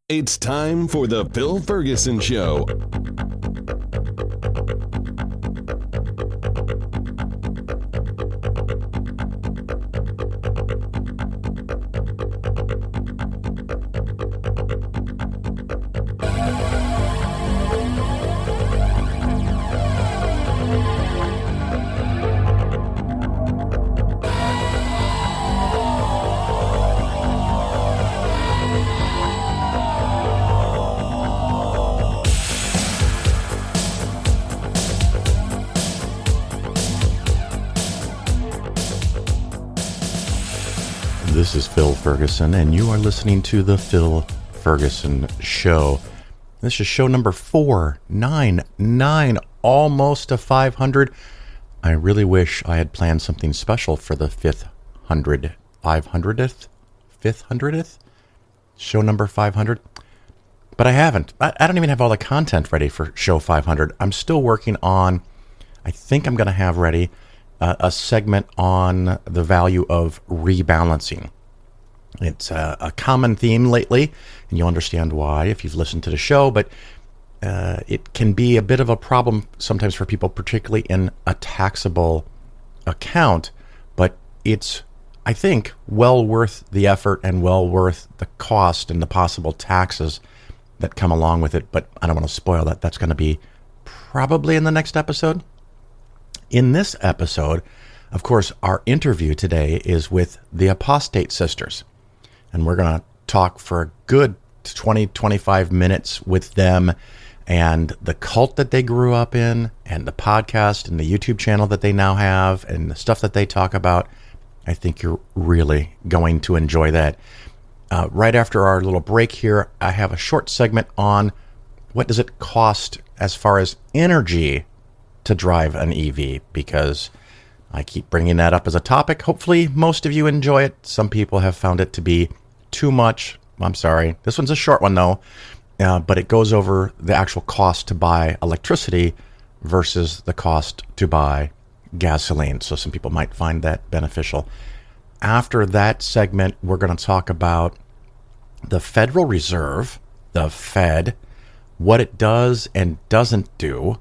It's time for the Phil Ferguson Show. This is Phil Ferguson, and you are listening to The Phil Ferguson Show. This is show number 499, almost to 500. I really wish I had planned something special for the 500th show number 500, but I haven't. I don't even have all the content ready for show 500. I'm still working on, I think I'm going to have ready a segment on the value of rebalancing. It's a common theme lately, and you'll understand why if you've listened to the show, but it can be a bit of a problem sometimes for people, particularly in a taxable account, but it's, I think, well worth the effort and well worth the cost and the possible taxes that come along with it, but I don't want to spoil that. That's going to be probably in the next episode. In this episode, of course, our interview today is with the Apostate Sisters. And we're going to talk for a good 20-25 minutes with them and the cult that they grew up in and the podcast and the YouTube channel that they now have and the stuff that they talk about. I think you're really going to enjoy that. Right after our little break here, I have a short segment on what does it cost as far as energy to drive an EV, because I keep bringing that up as a topic. Hopefully most of you enjoy it. Some people have found it to be too much. I'm sorry. This one's a short one though, but it goes over the actual cost to buy electricity versus the cost to buy gasoline. So some people might find that beneficial. After that segment, we're going to talk about the Federal Reserve, the Fed, what it does and doesn't do,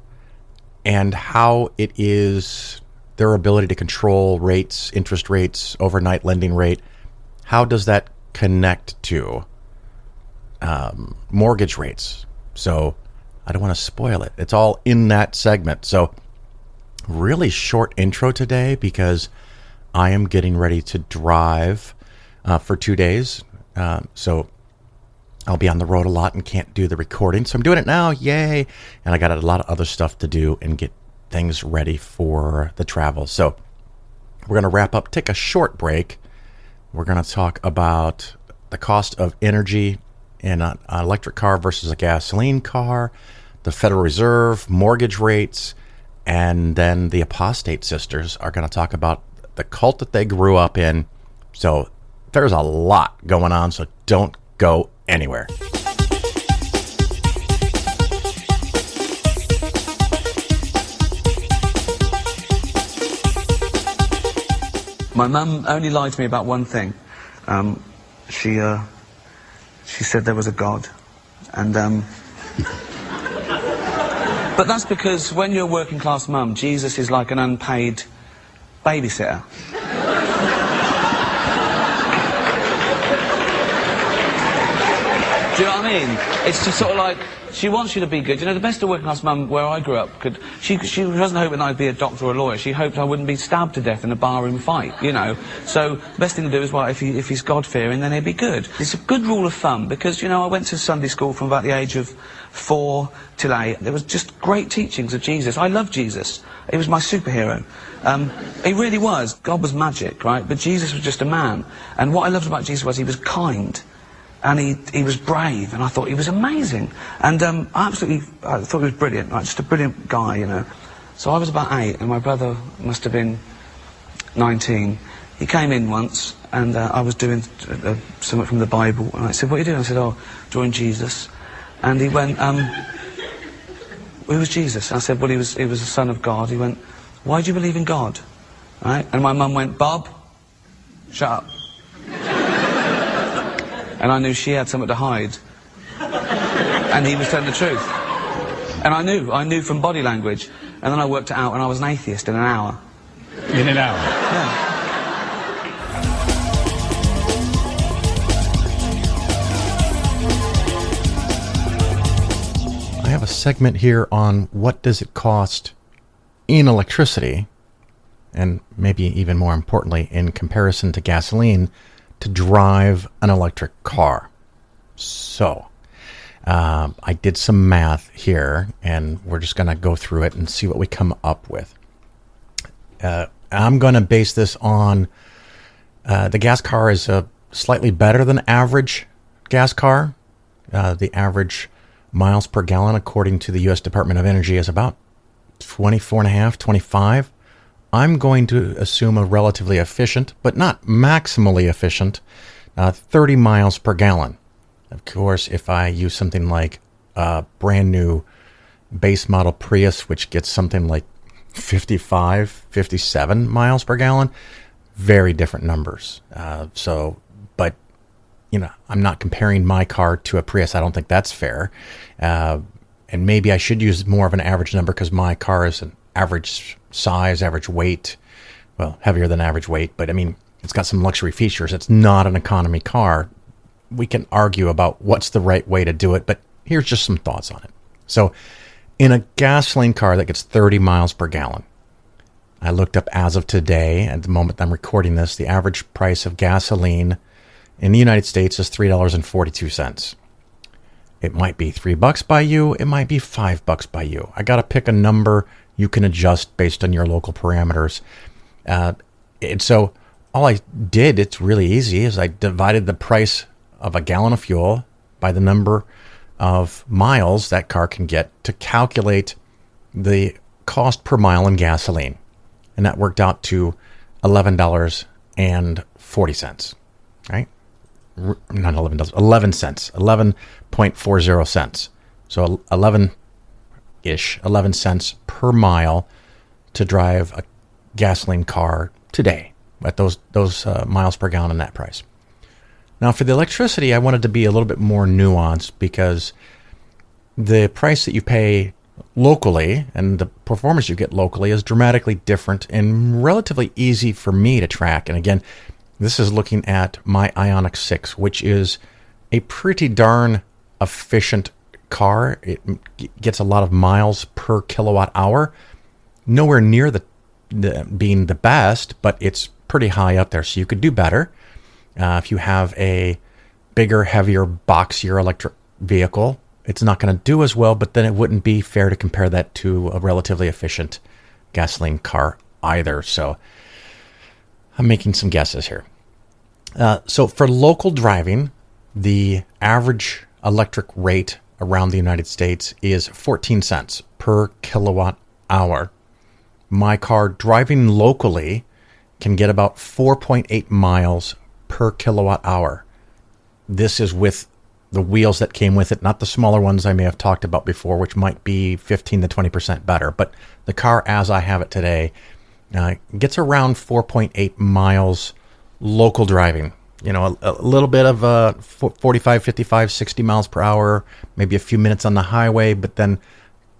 and how it is their ability to control rates, interest rates, overnight lending rate. How does that connect to mortgage rates? So I don't want to spoil it. It's all in that segment. So really short intro today because I am getting ready to drive for 2 days. So I'll be on the road a lot and can't do the recording. So I'm doing it now. Yay. And I got a lot of other stuff to do and get things ready for the travel. So we're going to wrap up, take a short break. We're going to talk about the cost of energy in an electric car versus a gasoline car, the Federal Reserve, mortgage rates, and then the Apostate Sisters are going to talk about the cult that they grew up in. So there's a lot going on, so don't go anywhere. My mum only lied to me about one thing. She said there was a God, and but that's because when you're a working class mum, Jesus is like an unpaid babysitter. Do you know what I mean? It's just sort of like, she wants you to be good. You know, the best of working class mum where I grew up, she wasn't hoping I'd be a doctor or a lawyer. She hoped I wouldn't be stabbed to death in a barroom fight, you know. So the best thing to do is, well, if he's God-fearing, then he'd be good. It's a good rule of thumb because, you know, I went to Sunday school from about the age of 4 till 8. There was just great teachings of Jesus. I love Jesus. He was my superhero. He really was. God was magic, right? But Jesus was just a man. And what I loved about Jesus was he was kind. And he was brave, and I thought he was amazing. And I thought he was brilliant, like just a brilliant guy, you know. So I was about 8, and my brother must have been 19. He came in once, and I was doing something from the Bible, and I said, "What are you doing?" I said, "Oh, drawing Jesus." And he went, "Who was Jesus?" I said, "Well, he was the Son of God." He went, "Why do you believe in God?" Right? And my mum went, "Bob, shut up." And I knew she had something to hide. And he was telling the truth. And I knew from body language. And then I worked it out, and I was an atheist in an hour. In an hour? Yeah. I have a segment here on what does it cost in electricity, and maybe even more importantly, in comparison to gasoline, to drive an electric car. So, I did some math here, and we're just going to go through it and see what we come up with. I'm going to base this on the gas car is slightly better than average gas car. The average miles per gallon, according to the U.S. Department of Energy, is about 24.5, 25. I'm going to assume a relatively efficient, but not maximally efficient, 30 miles per gallon. Of course, if I use something like a brand new base model Prius, which gets something like 55, 57 miles per gallon, very different numbers. But, I'm not comparing my car to a Prius. I don't think that's fair. And maybe I should use more of an average number because my car is an average size, average weight, well, heavier than average weight. But, it's got some luxury features. It's not an economy car. We can argue about what's the right way to do it, but here's just some thoughts on it. So in a gasoline car that gets 30 miles per gallon, I looked up as of today, at the moment I'm recording this, the average price of gasoline in the United States is $3.42. It might be $3 by you. It might be $5 by you. I got to pick a number you can adjust based on your local parameters. And so all I did, it's really easy, is I divided the price of a gallon of fuel by the number of miles that car can get to calculate the cost per mile in gasoline. And that worked out to $11.40, right? Not $11, 11 cents, 11.40 cents. So 11 cents per mile to drive a gasoline car today at those miles per gallon in that price. Now, for the electricity, I wanted to be a little bit more nuanced because the price that you pay locally and the performance you get locally is dramatically different and relatively easy for me to track. And again, this is looking at my Ioniq 6, which is a pretty darn efficient car. It gets a lot of miles per kilowatt hour. Nowhere near the being the best, but it's pretty high up there, so you could do better. If you have a bigger, heavier, boxier electric vehicle, it's not going to do as well, but then it wouldn't be fair to compare that to a relatively efficient gasoline car either. So I'm making some guesses here. So for local driving, the average electric rate around the United States is 14 cents per kilowatt hour. My car driving locally can get about 4.8 miles per kilowatt hour. This is with the wheels that came with it, not the smaller ones I may have talked about before, which might be 15 to 20% better. But the car as I have it today gets around 4.8 miles local driving. A little bit of 45, 55, 60 miles per hour, maybe a few minutes on the highway, but then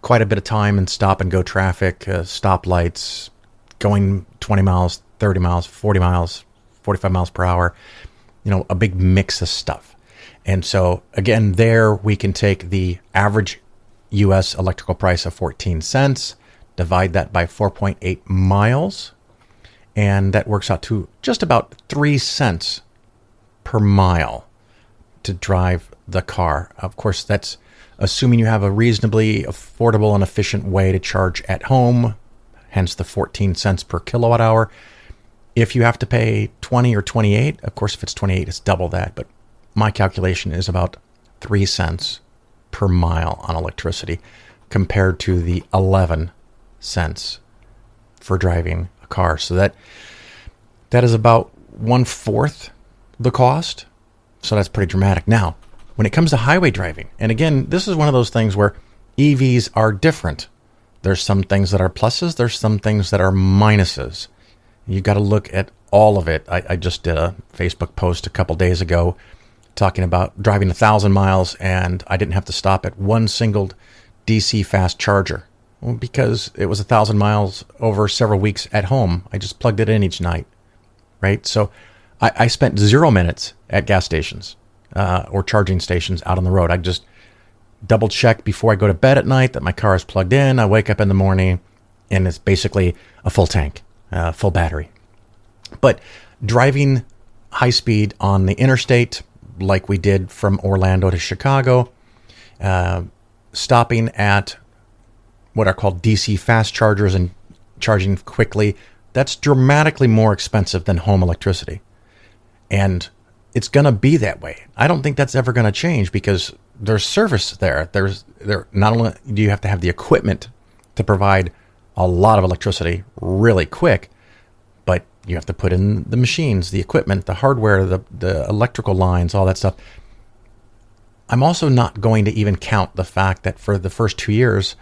quite a bit of time in stop and go traffic, stoplights, going 20 miles, 30 miles, 40 miles, 45 miles per hour, a big mix of stuff. And so, again, there we can take the average U.S. electrical price of 14 cents, divide that by 4.8 miles, and that works out to just about 3 cents per mile to drive the car. Of course, that's assuming you have a reasonably affordable and efficient way to charge at home, hence the 14 cents per kilowatt hour. If you have to pay 20 or 28, of course, if it's 28, it's double that. But my calculation is about 3 cents per mile on electricity compared to the 11 cents for driving a car. So that is about 1/4 the cost. So that's pretty dramatic. Now, when it comes to highway driving, and again, this is one of those things where EVs are different. There's some things that are pluses. There's some things that are minuses. You got to look at all of it. I just did a Facebook post a couple days ago talking about driving 1,000 miles and I didn't have to stop at one single DC fast charger. Well, because it was 1,000 miles over several weeks at home. I just plugged it in each night, right? So I spent 0 minutes at gas stations or charging stations out on the road. I just double check before I go to bed at night that my car is plugged in. I wake up in the morning and it's basically a full tank, full battery. But driving high speed on the interstate, like we did from Orlando to Chicago, stopping at what are called DC fast chargers and charging quickly, that's dramatically more expensive than home electricity. And it's going to be that way. I don't think that's ever going to change because there's service there. Not only do you have to have the equipment to provide a lot of electricity really quick, but you have to put in the machines, the equipment, the hardware, the electrical lines, all that stuff. I'm also not going to even count the fact that for the first 2 years,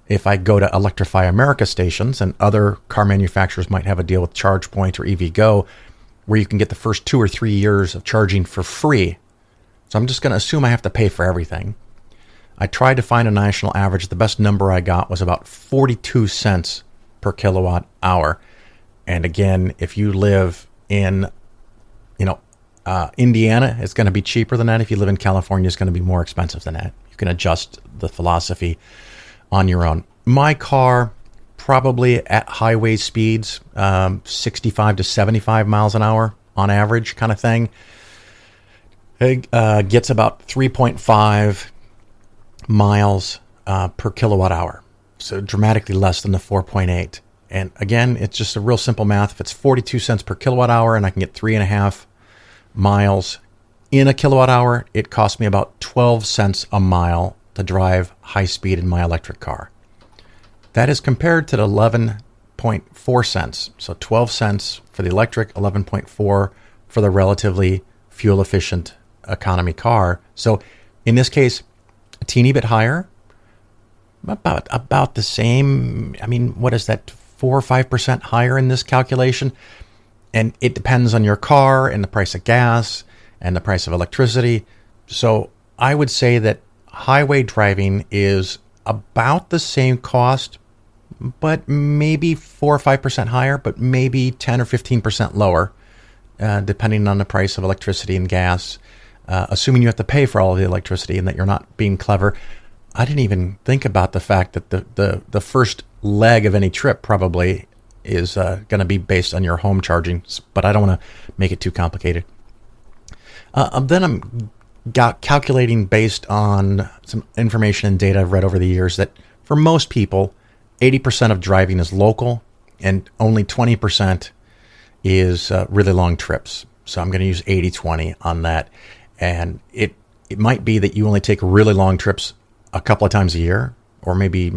if I go to Electrify America stations, and other car manufacturers might have a deal with ChargePoint or EVgo, where you can get the first 2 or 3 years of charging for free. So I'm just going to assume I have to pay for everything. I tried to find a national average. The best number I got was about 42 cents per kilowatt hour. And again, if you live in, Indiana, it's going to be cheaper than that. If you live in California, it's going to be more expensive than that. You can adjust the philosophy on your own. My car, probably at highway speeds, 65 to 75 miles an hour on average kind of thing. It gets about 3.5 miles per kilowatt hour. So dramatically less than the 4.8. And again, it's just a real simple math. If it's 42 cents per kilowatt hour and I can get 3.5 miles in a kilowatt hour, it costs me about 12 cents a mile to drive high speed in my electric car. That is compared to the 11.4 cents. So 12 cents for the electric, 11.4 for the relatively fuel efficient economy car. So in this case, a teeny bit higher, about the same. I mean, what is that, 4 or 5% higher in this calculation? And it depends on your car and the price of gas and the price of electricity. So I would say that highway driving is about the same cost, but maybe 4 or 5% higher, but maybe 10 or 15% lower, depending on the price of electricity and gas, assuming you have to pay for all of the electricity and that you're not being clever. I didn't even think about the fact that the first leg of any trip probably is going to be based on your home charging, but I don't want to make it too complicated. Then I'm calculating based on some information and data I've read over the years that for most people, 80% of driving is local and only 20% is really long trips. So I'm going to use 80-20 on that. And it might be that you only take really long trips a couple of times a year, or maybe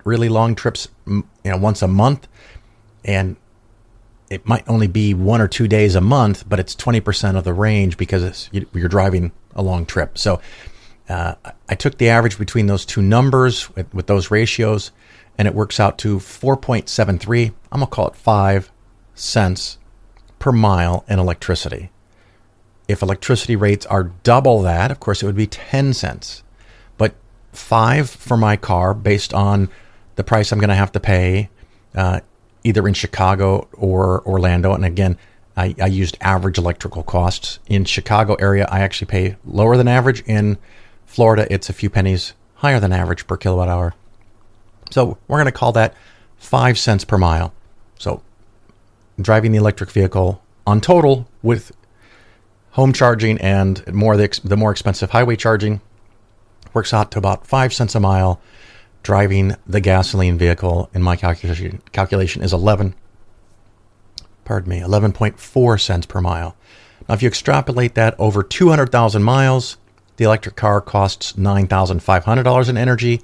really long trips, once a month. And it might only be 1 or 2 days a month, but it's 20% of the range because you're driving a long trip. So I took the average between those two numbers with those ratios, and it works out to 4.73. I'm going to call it 5 cents per mile in electricity. If electricity rates are double that, of course, it would be 10 cents. But 5 for my car based on the price I'm going to have to pay either in Chicago or Orlando. And again, I used average electrical costs. In Chicago area, I actually pay lower than average. In Florida, it's a few pennies higher than average per kilowatt hour. So we're going to call that 5 cents per mile. So driving the electric vehicle on total with home charging and the more expensive highway charging works out to about 5 cents a mile. Driving the gasoline vehicle in my calculation is 11.4 cents per mile. Now, if you extrapolate that over 200,000 miles, the electric car costs $9,500 in energy,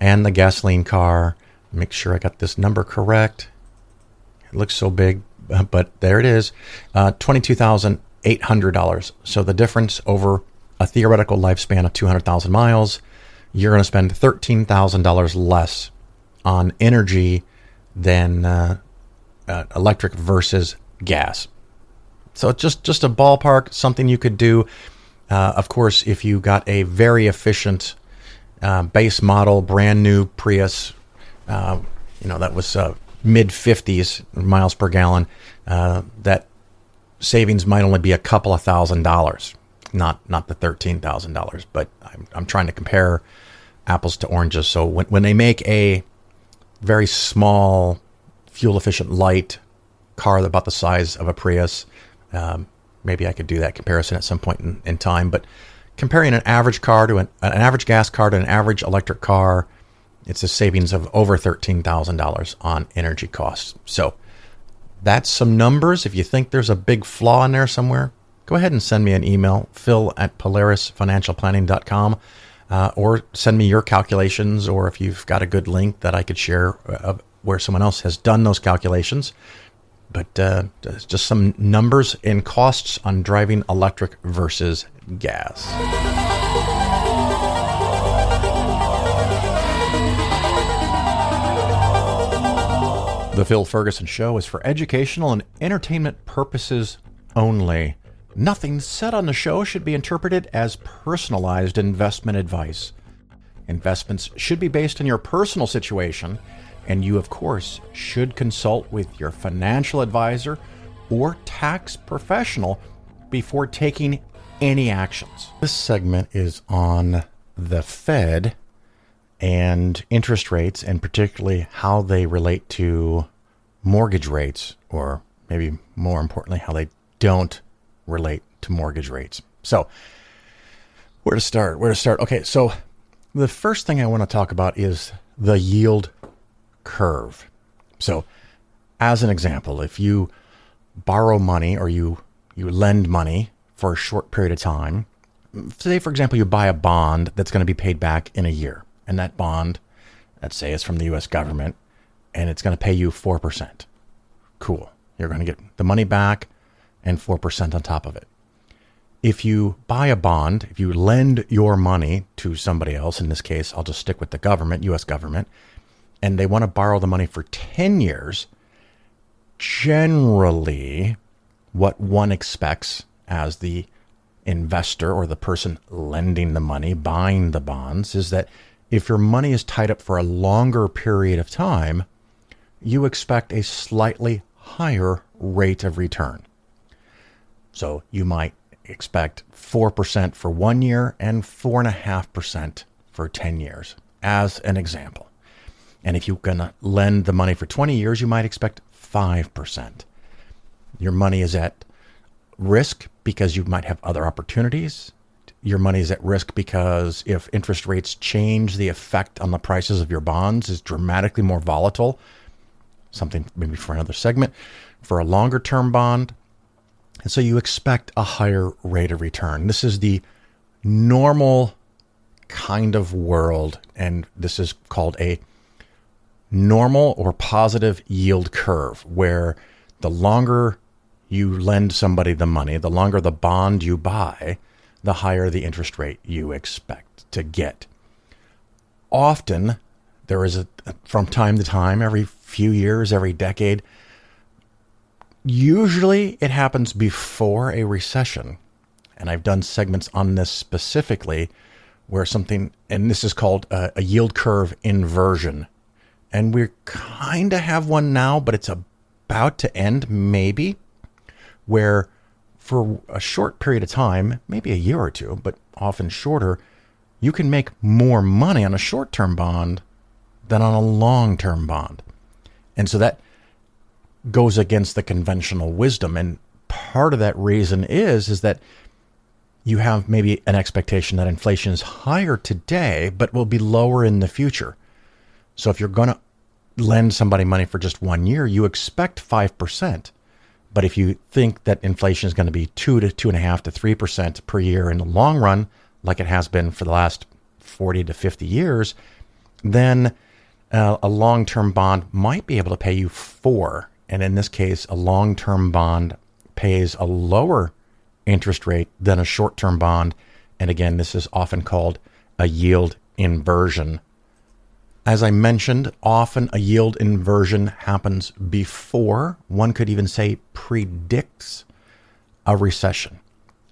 and the gasoline car, make sure I got this number correct. It looks so big, but there it is, $22,800. So the difference over a theoretical lifespan of 200,000 miles, you're going to spend $13,000 less on energy than electric versus gas. So it's just a ballpark, something you could do. Of course, if you got a very efficient base model, brand new Prius, that was mid 50s miles per gallon, that savings might only be a couple of $1,000, not the $13,000. But I'm trying to compare apples to oranges. So when they make a very small, fuel efficient, light car about the size of a Prius, maybe I could do that comparison at some point in time. But comparing an average car to an average gas car to an average electric car, it's a savings of over $13,000 on energy costs. So that's some numbers. If you think there's a big flaw in there somewhere, go ahead and send me an email, phil@polarisfinancialplanning.com, or send me your calculations, or if you've got a good link that I could share where someone else has done those calculations. But just some numbers and costs on driving electric versus gas. The Phil Ferguson Show is for educational and entertainment purposes only. Nothing said on the show should be interpreted as personalized investment advice. Investments should be based on your personal situation, and you, of course, should consult with your financial advisor or tax professional before taking any actions. This segment is on the Fed and interest rates, and particularly how they relate to mortgage rates, or maybe more importantly, how they don't relate to mortgage rates. So where to start? Okay, so the first thing I want to talk about is the yield curve. So as an example, if you borrow money or you lend money for a short period of time, say, for example, you buy a bond that's going to be paid back in a year. And that bond, let's say, is from the U.S. government, and it's going to pay you 4%. Cool. You're going to get the money back and 4% on top of it. If you buy a bond, if you lend your money to somebody else, in this case, I'll just stick with the government, U.S. government, and they want to borrow the money for 10 years, generally what one expects as the investor or the person lending the money, buying the bonds, is that if your money is tied up for a longer period of time, you expect a slightly higher rate of return. So you might expect 4% for 1 year and 4.5% for 10 years, as an example. And if you're going to lend the money for 20 years, you might expect 5%. Your money is at risk because you might have other opportunities. Your money is at risk because if interest rates change, the effect on the prices of your bonds is dramatically more volatile. Something maybe for another segment. For a longer term bond, and so you expect a higher rate of return. This is the normal kind of world, and this is called a normal or positive yield curve, where the longer you lend somebody the money, the longer the bond you buy, the higher the interest rate you expect to get. Often, there is from time to time, every few years, every decade, usually it happens before a recession. And I've done segments on this specifically where something, and this is called a yield curve inversion. And we kind of have one now, but it's about to end maybe, where for a short period of time, maybe a year or two, but often shorter, you can make more money on a short-term bond than on a long-term bond. And so that goes against the conventional wisdom. And part of that reason is that you have maybe an expectation that inflation is higher today, but will be lower in the future. So if you're going to lend somebody money for just 1 year, you expect 5%. But if you think that inflation is going to be 2 to 2.5 to 3% per year in the long run, like it has been for the last 40 to 50 years, then a long-term bond might be able to pay you 4. And in this case, a long-term bond pays a lower interest rate than a short-term bond. And again, this is often called a yield inversion. As I mentioned, often a yield inversion happens before, one could even say predicts, a recession.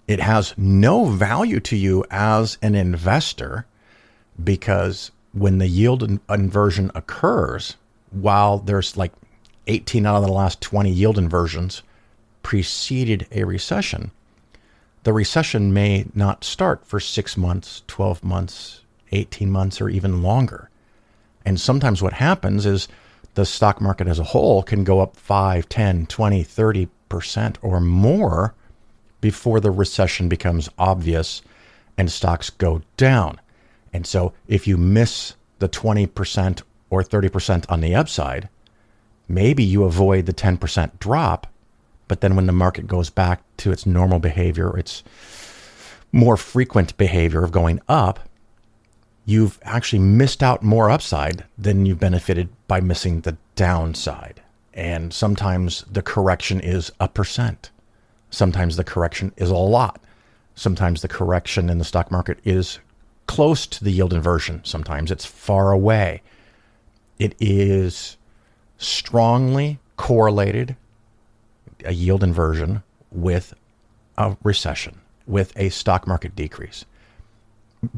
It has no value to you as an investor because when the yield inversion occurs, while there's like 18 out of the last 20 yield inversions preceded a recession, the recession may not start for 6 months, 12 months, 18 months, or even longer. And sometimes what happens is the stock market as a whole can go up 5, 10, 20, 30% or more before the recession becomes obvious and stocks go down. And so if you miss the 20% or 30% on the upside, maybe you avoid the 10% drop, but then when the market goes back to its normal behavior, its more frequent behavior of going up, you've actually missed out more upside than you've benefited by missing the downside. And sometimes the correction is 1%. Sometimes the correction is a lot. Sometimes the correction in the stock market is close to the yield inversion. Sometimes it's far away. It is strongly correlated, a yield inversion, with a recession, with a stock market decrease.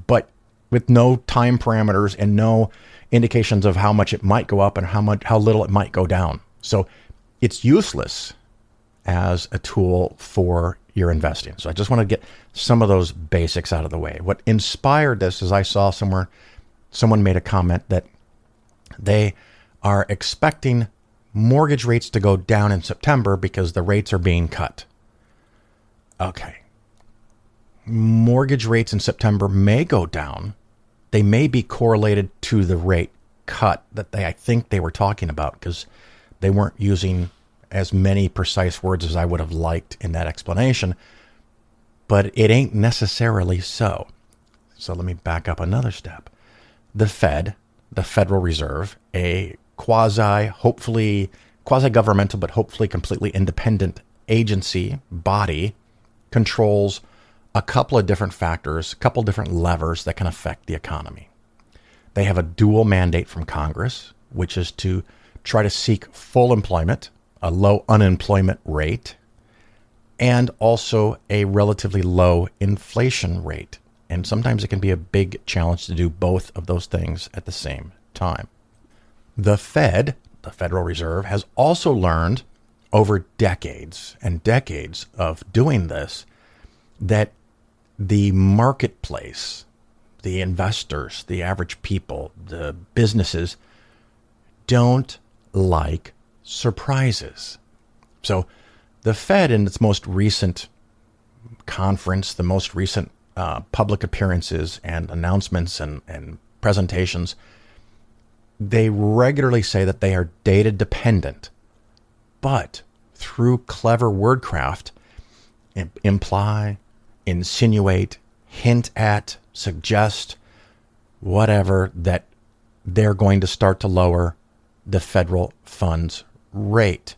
But with no time parameters and no indications of how much it might go up and how little it might go down. So it's useless as a tool for your investing. So I just want to get some of those basics out of the way. What inspired this is I saw somewhere someone made a comment that they are expecting mortgage rates to go down in September because the rates are being cut. Okay. Mortgage rates in September may go down. They may be correlated to the rate cut that I think they were talking about, because they weren't using as many precise words as I would have liked in that explanation, but it ain't necessarily so. So let me back up another step. The Fed, the Federal Reserve, a quasi-governmental, but hopefully completely independent agency, body, controls a couple of different factors, a couple of different levers that can affect the economy. They have a dual mandate from Congress, which is to try to seek full employment, a low unemployment rate, and also a relatively low inflation rate. And sometimes it can be a big challenge to do both of those things at the same time. The Fed, the Federal Reserve, has also learned over decades and decades of doing this that the marketplace, the investors, the average people, the businesses don't like surprises. So the Fed, in its most recent conference, the most recent public appearances and announcements and presentations, they regularly say that they are data dependent, but through clever wordcraft, imply, insinuate, hint at, suggest, whatever, that they're going to start to lower the federal funds rate.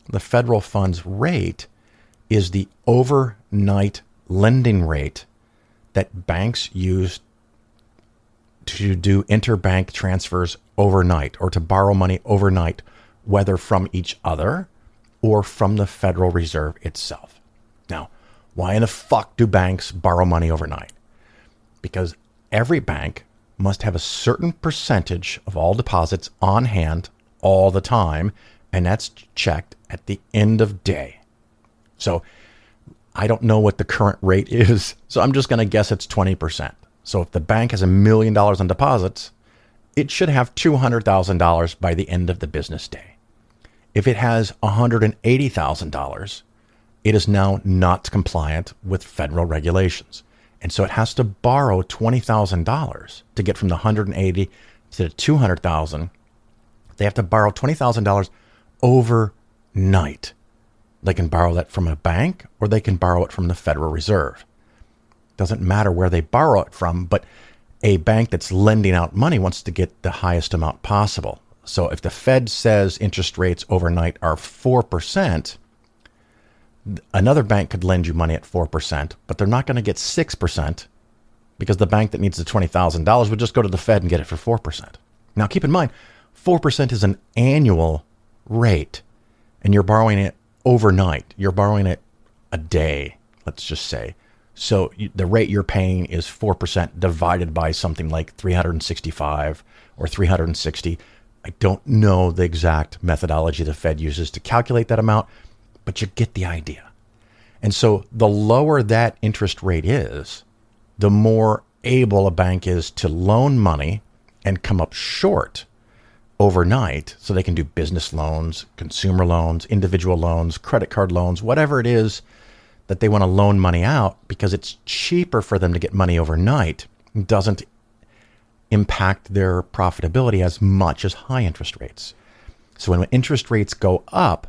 The federal funds rate is the overnight lending rate that banks use to do interbank transfers overnight, or to borrow money overnight, whether from each other or from the Federal Reserve itself. Now, why in the fuck do banks borrow money overnight? Because every bank must have a certain percentage of all deposits on hand all the time, and that's checked at the end of day. So I don't know what the current rate is, so I'm just going to guess it's 20%. So if the bank has $1 million on deposits, it should have $200,000 by the end of the business day. If it has $180,000, it is now not compliant with federal regulations. And so it has to borrow $20,000 to get from the 180 to the 200,000. They have to borrow $20,000 overnight. They can borrow that from a bank, or they can borrow it from the Federal Reserve. Doesn't matter where they borrow it from, but a bank that's lending out money wants to get the highest amount possible. So if the Fed says interest rates overnight are 4%, another bank could lend you money at 4%, but they're not going to get 6%, because the bank that needs the $20,000 would just go to the Fed and get it for 4%. Now, keep in mind, 4% is an annual rate, and you're borrowing it overnight. You're borrowing it a day, let's just say. So the rate you're paying is 4% divided by something like 365 or 360. I don't know the exact methodology the Fed uses to calculate that amount, but you get the idea. And so the lower that interest rate is, the more able a bank is to loan money and come up short overnight so they can do business loans, consumer loans, individual loans, credit card loans, whatever it is that they want to loan money out, because it's cheaper for them to get money overnight. It doesn't impact their profitability as much as high interest rates. So when interest rates go up,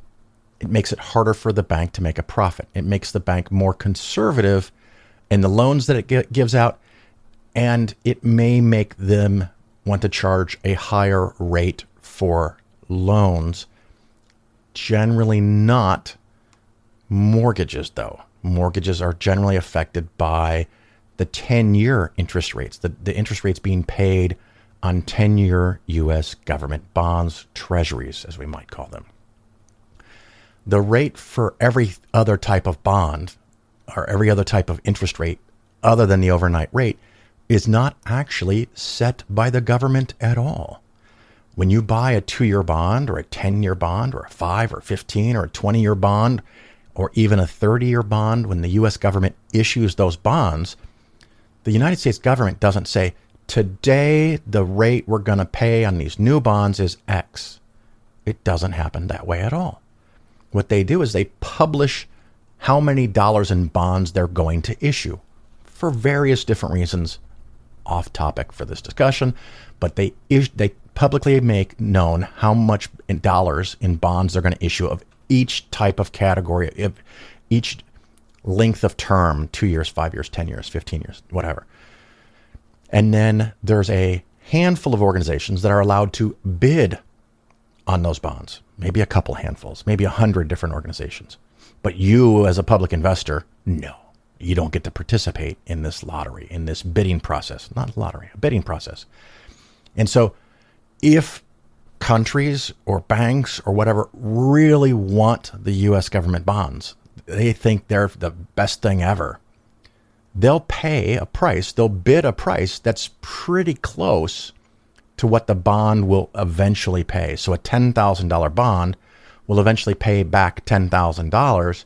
it makes it harder for the bank to make a profit. It makes the bank more conservative in the loans that it gives out, and it may make them want to charge a higher rate for loans. Generally not mortgages, though. Mortgages are generally affected by the 10-year interest rates, the interest rates being paid on 10-year U.S. government bonds, treasuries, as we might call them. The rate for every other type of bond or every other type of interest rate other than the overnight rate is not actually set by the government at all. When you buy a 2-year bond or a 10-year bond or a 5 or 15 or a 20-year bond or even a 30-year bond, when the U.S. government issues those bonds, the United States government doesn't say, today the rate we're going to pay on these new bonds is X. It doesn't happen that way at all. What they do is they publish how many dollars in bonds they're going to issue for various different reasons, off topic for this discussion, but they publicly make known how much in dollars in bonds they're going to issue of each type of category, of each length of term, 2 years, 5 years, 10 years, 15 years, whatever. And then there's a handful of organizations that are allowed to bid on those bonds, maybe a couple handfuls, maybe 100 different organizations. But you as a public investor, no, you don't get to participate in this lottery, in this bidding process, not lottery, a bidding process. And so if countries or banks or whatever really want the U.S. government bonds, they think they're the best thing ever, they'll pay a price, they'll bid a price that's pretty close to what the bond will eventually pay. So a $10,000 bond will eventually pay back $10,000.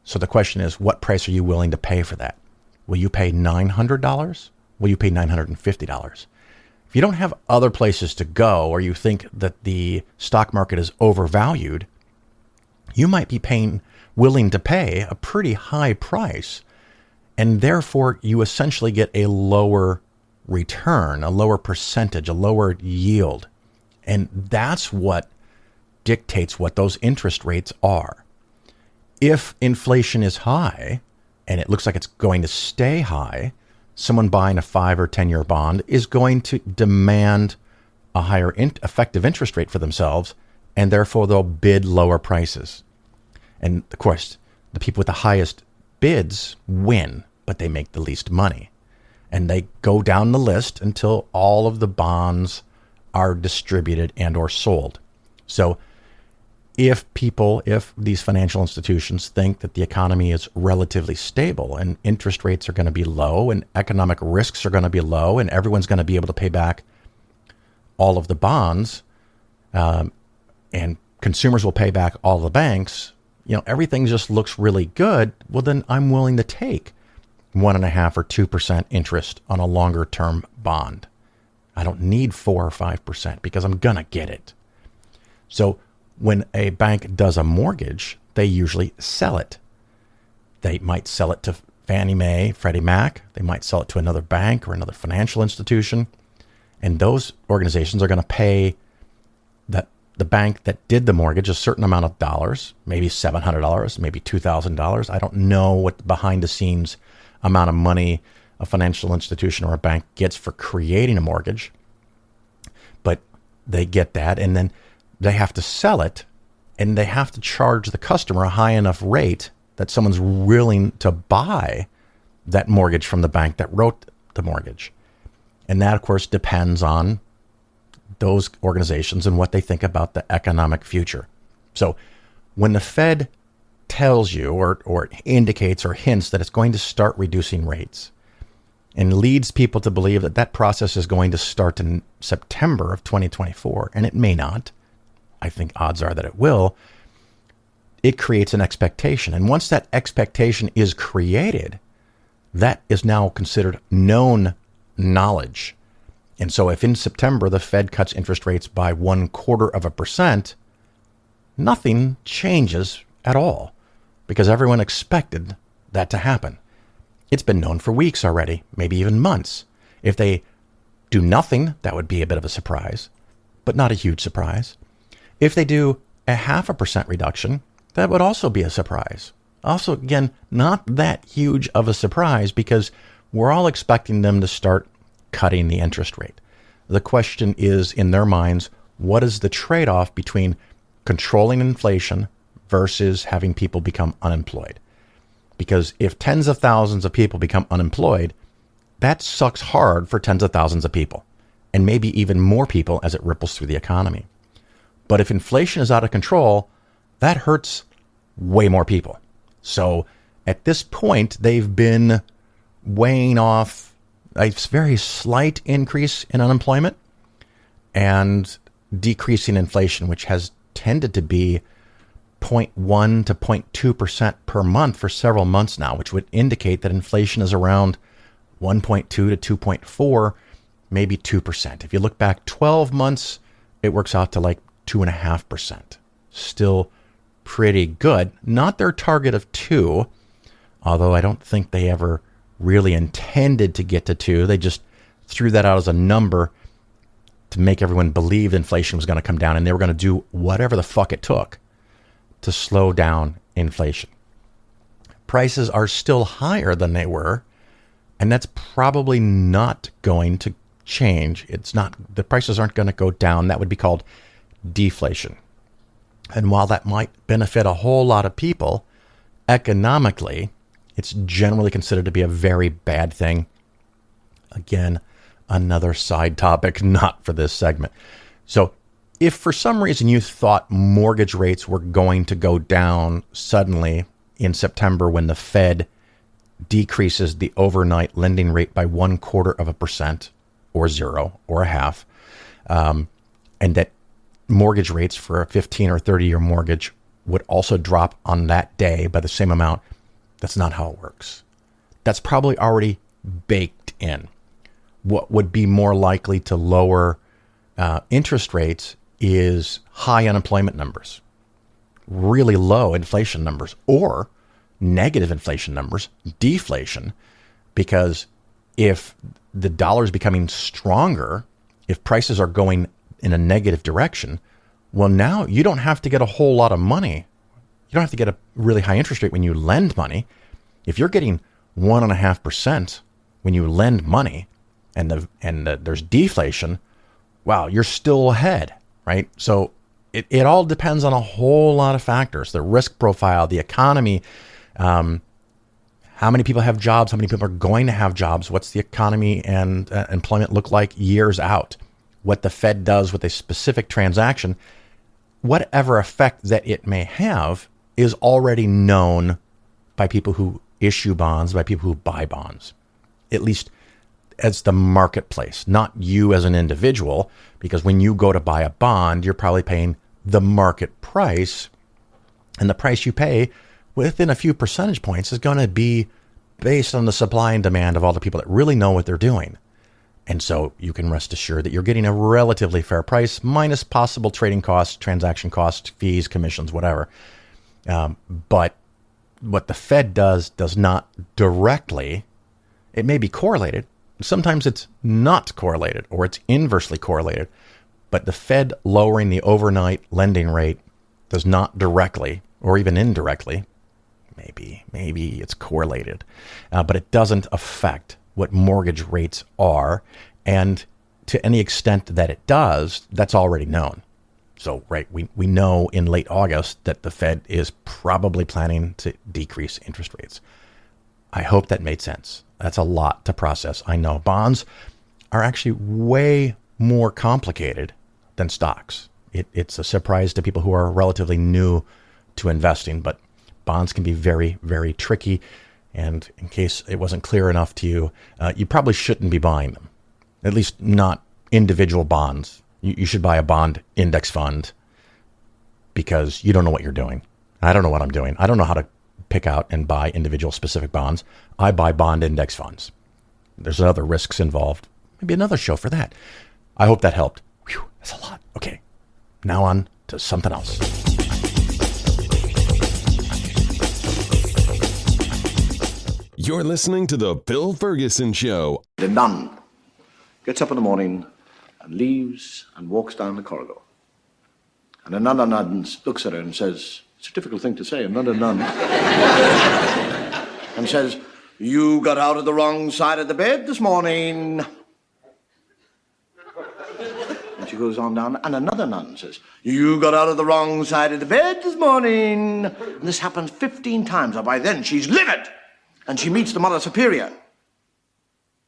So the question is, what price are you willing to pay for that? Will you pay $900? Will you pay $950? If you don't have other places to go, or you think that the stock market is overvalued, you might be willing to pay a pretty high price, and therefore you essentially get a lower return, a lower percentage, a lower yield. And that's what dictates what those interest rates are. If inflation is high, and it looks like it's going to stay high, someone buying a 5 or 10-year bond is going to demand a higher effective interest rate for themselves, and therefore they'll bid lower prices. And of course, the people with the highest bids win, but they make the least money. And they go down the list until all of the bonds are distributed and or sold. So if these financial institutions think that the economy is relatively stable and interest rates are going to be low and economic risks are going to be low and everyone's going to be able to pay back all of the bonds, and consumers will pay back all the banks, everything just looks really good, well, then I'm willing to take 1.5% or 2% interest on a longer term bond. I don't need 4 or 5% because I'm going to get it. So when a bank does a mortgage, they usually sell it. They might sell it to Fannie Mae, Freddie Mac. They might sell it to another bank or another financial institution. And those organizations are going to pay the bank that did the mortgage a certain amount of dollars, maybe $700, maybe $2,000. I don't know what the behind the scenes amount of money a financial institution or a bank gets for creating a mortgage, but they get that, and then they have to sell it, and they have to charge the customer a high enough rate that someone's willing to buy that mortgage from the bank that wrote the mortgage. And that, of course, depends on those organizations and what they think about the economic future. So when the Fed tells you or indicates or hints that it's going to start reducing rates and leads people to believe that that process is going to start in September of 2024, and it may not. I think odds are that it will. It creates an expectation. And once that expectation is created, that is now considered known knowledge. And so if in September the Fed cuts interest rates by 0.25%, nothing changes at all because everyone expected that to happen. It's been known for weeks already, maybe even months. If they do nothing, that would be a bit of a surprise, but not a huge surprise. If they do a 0.5% reduction, that would also be a surprise. Also, again, not that huge of a surprise because we're all expecting them to start cutting the interest rate. The question is, in their minds, what is the trade-off between controlling inflation versus having people become unemployed? Because if tens of thousands of people become unemployed, that sucks hard for tens of thousands of people, and maybe even more people as it ripples through the economy. But if inflation is out of control, that hurts way more people. So at this point, they've been weighing off a very slight increase in unemployment and decreasing inflation, which has tended to be 0.1 to 0.2% per month for several months now, which would indicate that inflation is around 1.2 to 2.4, maybe 2%. If you look back 12 months, it works out to like 2.5%. Still pretty good. Not their target of 2, although I don't think they ever really intended to get to 2. They just threw that out as a number to make everyone believe inflation was going to come down, and they were going to do whatever the fuck it took to slow down inflation. Prices are still higher than they were, and that's probably not going to change. The prices aren't going to go down. That would be called deflation. And while that might benefit a whole lot of people, economically, it's generally considered to be a very bad thing. Again, another side topic, not for this segment. So if for some reason you thought mortgage rates were going to go down suddenly in September when the Fed decreases the overnight lending rate by 0.25% or 0 or 0.5, and that mortgage rates for a 15 or 30-year mortgage would also drop on that day by the same amount, that's not how it works. That's probably already baked in. What would be more likely to lower interest rates is high unemployment numbers, really low inflation numbers, or negative inflation numbers, deflation, because if the dollar is becoming stronger, if prices are going in a negative direction, well, now you don't have to get a whole lot of money. You don't have to get a really high interest rate when you lend money. If you're getting 1.5% when you lend money and there's deflation, wow, you're still ahead, right? So it all depends on a whole lot of factors: the risk profile, the economy, how many people have jobs, how many people are going to have jobs, what's the economy and employment look like years out, what the Fed does with a specific transaction. Whatever effect that it may have is already known by people who issue bonds, by people who buy bonds, at least as the marketplace, not you as an individual, because when you go to buy a bond, you're probably paying the market price, and the price you pay within a few percentage points is going to be based on the supply and demand of all the people that really know what they're doing. And so you can rest assured that you're getting a relatively fair price minus possible trading costs, transaction costs, fees, commissions, whatever. But what the Fed does not directly, it may be correlated. Sometimes it's not correlated, or it's inversely correlated. But the Fed lowering the overnight lending rate does not directly, or even indirectly, maybe it's correlated, but it doesn't affect what mortgage rates are. And to any extent that it does, that's already known. So, right, we know in late August that the Fed is probably planning to decrease interest rates. I hope that made sense. That's a lot to process. I know bonds are actually way more complicated than stocks. It's a surprise to people who are relatively new to investing, but Bonds can be very, very tricky. And in case it wasn't clear enough to you, you probably shouldn't be buying them, at least not individual bonds. You should buy a bond index fund because you don't know what you're doing. I don't know what I'm doing. I don't know how to pick out and buy individual specific bonds. I buy bond index funds. There's other risks involved. Maybe another show for that. I hope that helped. Whew, that's a lot. Okay, now on to something else. You're listening to The Bill Ferguson Show. The nun gets up in the morning and leaves and walks down the corridor. And another nun looks at her and says, it's a difficult thing to say, another nun, and says, you got out of the wrong side of the bed this morning. And she goes on down, and another nun says, you got out of the wrong side of the bed this morning. And this happens 15 times, and by then she's livid. And she meets the Mother Superior.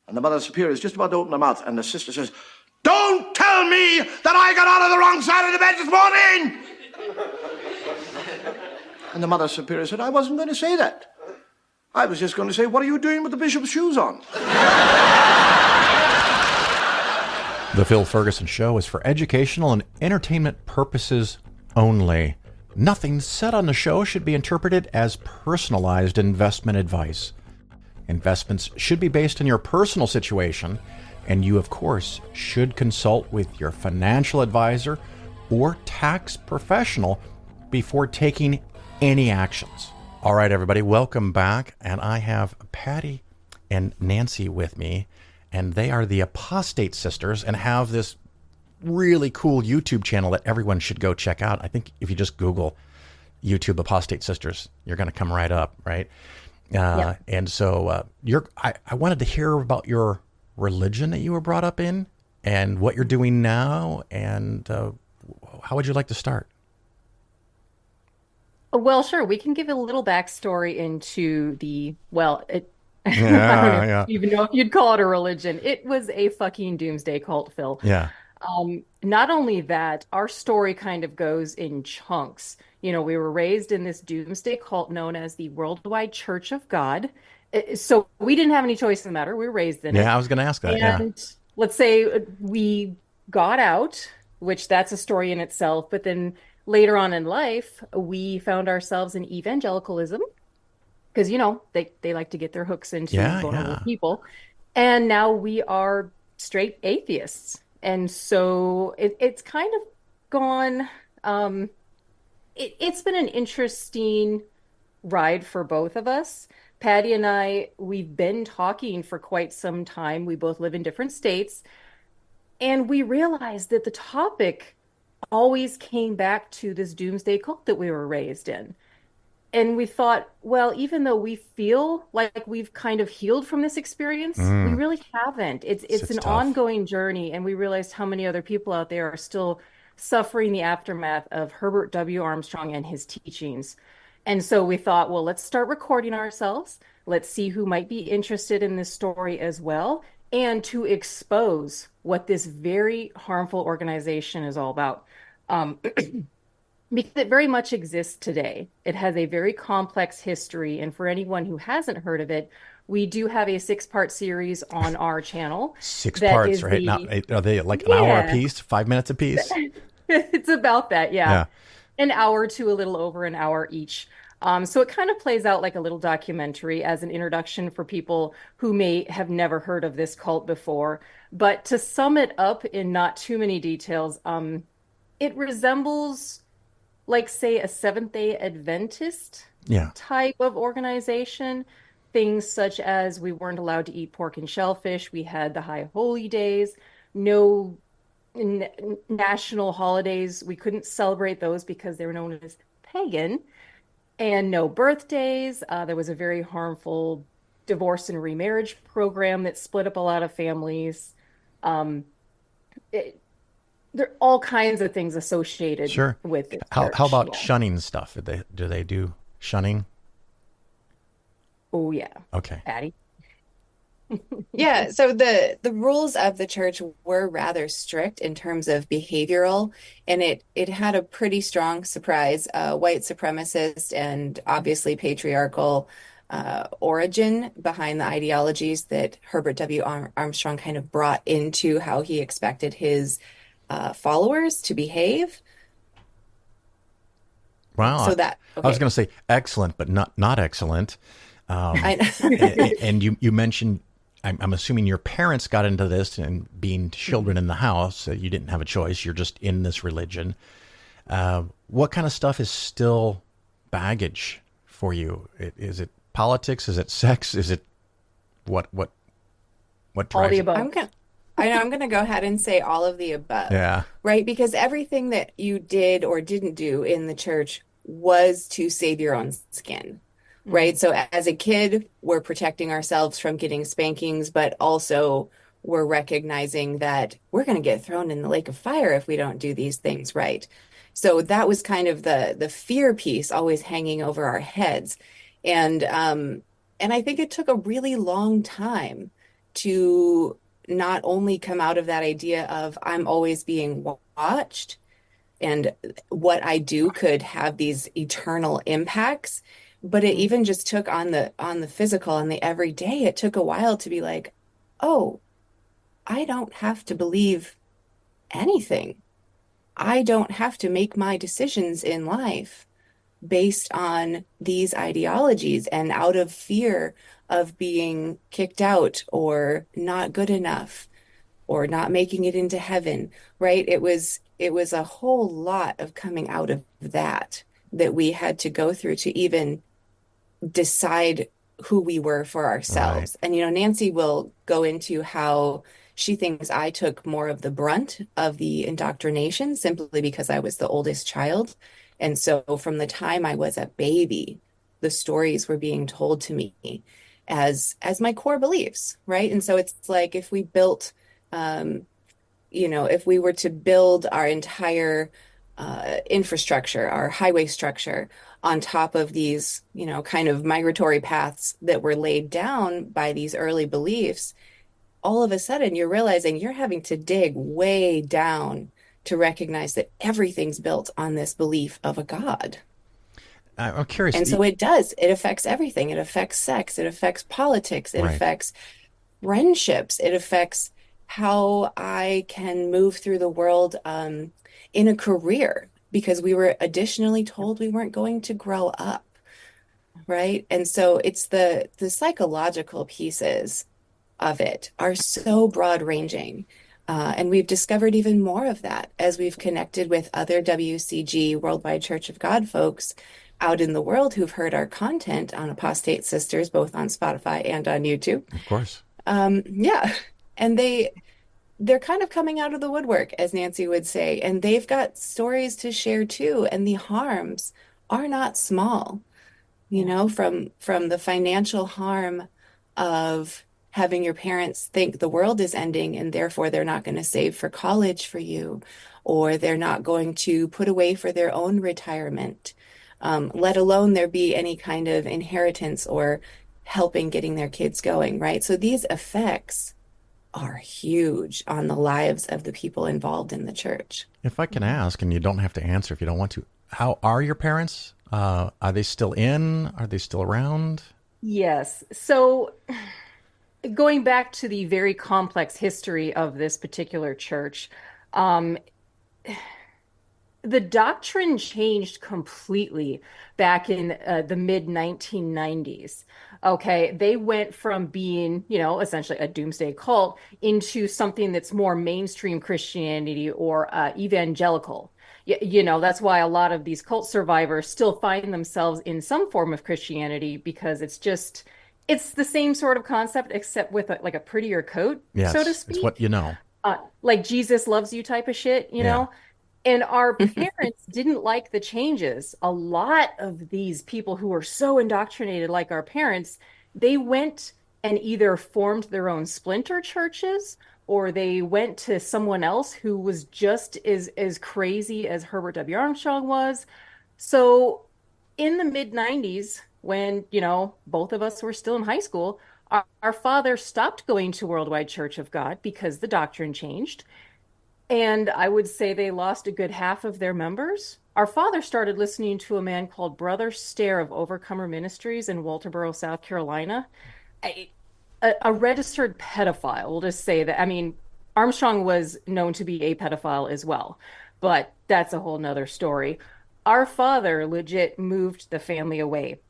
And the Mother Superior is just about to open her mouth, and the sister says, don't tell me that I got out of the wrong side of the bed this morning! And the Mother Superior said, I wasn't going to say that. I was just going to say, what are you doing with the bishop's shoes on? The Phil Ferguson Show is for educational and entertainment purposes only. Nothing said on the show should be interpreted as personalized investment advice. Investments should be based on your personal situation, and you, of course, should consult with your financial advisor or tax professional before taking any actions. All right, everybody, welcome back. And I have Patty and Nancy with me, and they are the Apostate Sisters and have this really cool YouTube channel that everyone should go check out. I think if you just Google YouTube Apostate Sisters, you're going to come right up, right? Yep. And so I wanted to hear about your religion that you were brought up in and what you're doing now. And how would you like to start? Well, sure. We can give a little backstory into I don't even know if you'd call it a religion. It was a fucking doomsday cult, Phil. Yeah. Not only that, our story kind of goes in chunks. You know, we were raised in this doomsday cult known as the Worldwide Church of God. So we didn't have any choice in the matter. We were raised in it. Yeah, I was going to ask that. And let's say we got out, which that's a story in itself. But then later on in life, we found ourselves in evangelicalism because, you know, they like to get their hooks into vulnerable people. And now we are straight atheists. And so it's kind of gone, it's been an interesting ride for both of us. Patty and I, we've been talking for quite some time. We both live in different states. And we realized that the topic always came back to this doomsday cult that we were raised in. And we thought, well, even though we feel like we've kind of healed from this experience, we really haven't. It's an tough. ongoing journey. And we realized how many other people out there are still suffering the aftermath of Herbert W. Armstrong and his teachings. And so we thought, well, let's start recording ourselves. Let's see who might be interested in this story as well, and to expose what this very harmful organization is all about. Because it very much exists today. It has a very complex history. And for anyone who hasn't heard of it, we do have a 6-part series on our channel. 6 parts, right? Now, are they like an hour a piece, 5 minutes a piece? It's about that, yeah. An hour to a little over an hour each. So it kind of plays out like a little documentary as an introduction for people who may have never heard of this cult before. But to sum it up in not too many details, it resembles, like, say, a Seventh-day Adventist type of organization. Things such as we weren't allowed to eat pork and shellfish. We had the high holy days, no national holidays. We couldn't celebrate those because they were known as pagan, and no birthdays. There was a very harmful divorce and remarriage program that split up a lot of families. There are all kinds of things associated with it. How about shunning stuff? Do they do shunning? Oh, yeah. Okay. Patty? Yeah, so the rules of the church were rather strict in terms of behavioral, and it had a pretty strong surprise, white supremacist and obviously patriarchal origin behind the ideologies that Herbert W. Armstrong kind of brought into how he expected his followers to behave. Wow. So that, I was okay. going to say excellent, but not excellent. I, And you mentioned, I'm assuming your parents got into this and being children in the house, you didn't have a choice. You're just in this religion. What kind of stuff is still baggage for you? Is it politics? Is it sex? Is it what what what All the drives it? above. I'm gonna I know I'm gonna go ahead and say all of the above, Yeah. right? Because everything that you did or didn't do in the church was to save your own skin, right? Mhm. So as a kid, we're protecting ourselves from getting spankings, but also we're recognizing that we're going to get thrown in the lake of fire if we don't do these things right. So that was kind of the fear piece always hanging over our heads. And and I think it took a really long time to not only come out of that idea of I'm always being watched and what I do could have these eternal impacts, but it Mhm. even just took on the physical and the everyday. It took a while to be like, oh, I don't have to believe anything. I don't have to make my decisions in life based on these ideologies and out of fear of being kicked out or not good enough or not making it into heaven, right? It was a whole lot of coming out of that that we had to go through to even decide who we were for Right. ourselves. And Nancy will go into how she thinks I took more of the brunt of the indoctrination simply because I was the oldest child. And so from the time I was a baby, the stories were being told to me as my core beliefs, right? And so it's like um, if we were to build our entire infrastructure, our highway structure on top of these, kind of migratory paths that were laid down by these early beliefs, all of a sudden you're realizing you're having to dig way down to recognize that everything's built on this belief of a God. I'm curious. And so it does. It affects everything. It affects sex. It affects politics. It Right. affects friendships. It affects how I can move through the world in a career because we were additionally told we weren't going to grow up, right? And so it's the psychological pieces of it are so broad ranging. And we've discovered even more of that as we've connected with other WCG Worldwide Church of God folks out in the world who've heard our content on Apostate Sisters, both on Spotify and on YouTube. Of course. Yeah. And they're kind of coming out of the woodwork, as Nancy would say, and they've got stories to share too, and the harms are not small, Yeah. from the financial harm of having your parents think the world is ending and therefore they're not going to save for college for you, or they're not going to put away for their own retirement, let alone there be any kind of inheritance or helping getting their kids going, right? So these effects are huge on the lives of the people involved in the church. If I can Mhm. ask, and you don't have to answer if you don't want to, how are your parents? Are they still in? Are they still around? Yes. So going back to the very complex history of this particular church, um, the doctrine changed completely back in the mid 1990s. Okay, they went from being, essentially a doomsday cult into something that's more mainstream Christianity or evangelical. That's why a lot of these cult survivors still find themselves in some form of Christianity because it's the same sort of concept except with like a prettier coat, so to Yes, it's what speak. you know. Like Jesus loves you type of shit, you Yeah. know? And our parents didn't like the changes. A lot of these people who were so indoctrinated, like our parents, they went and either formed their own splinter churches or they went to someone else who was just as crazy as Herbert W. Armstrong was. So in the mid 90s, when, both of us were still in high school, Our father stopped going to Worldwide Church of God because the doctrine changed. And I would say they lost a good half of their members. Our father started listening to a man called Brother Stair of Overcomer Ministries in Walterboro, South Carolina. A, a registered pedophile, we'll just say that. I mean, Armstrong was known to be a pedophile as well, but that's a whole nother story. Our father legit moved the family away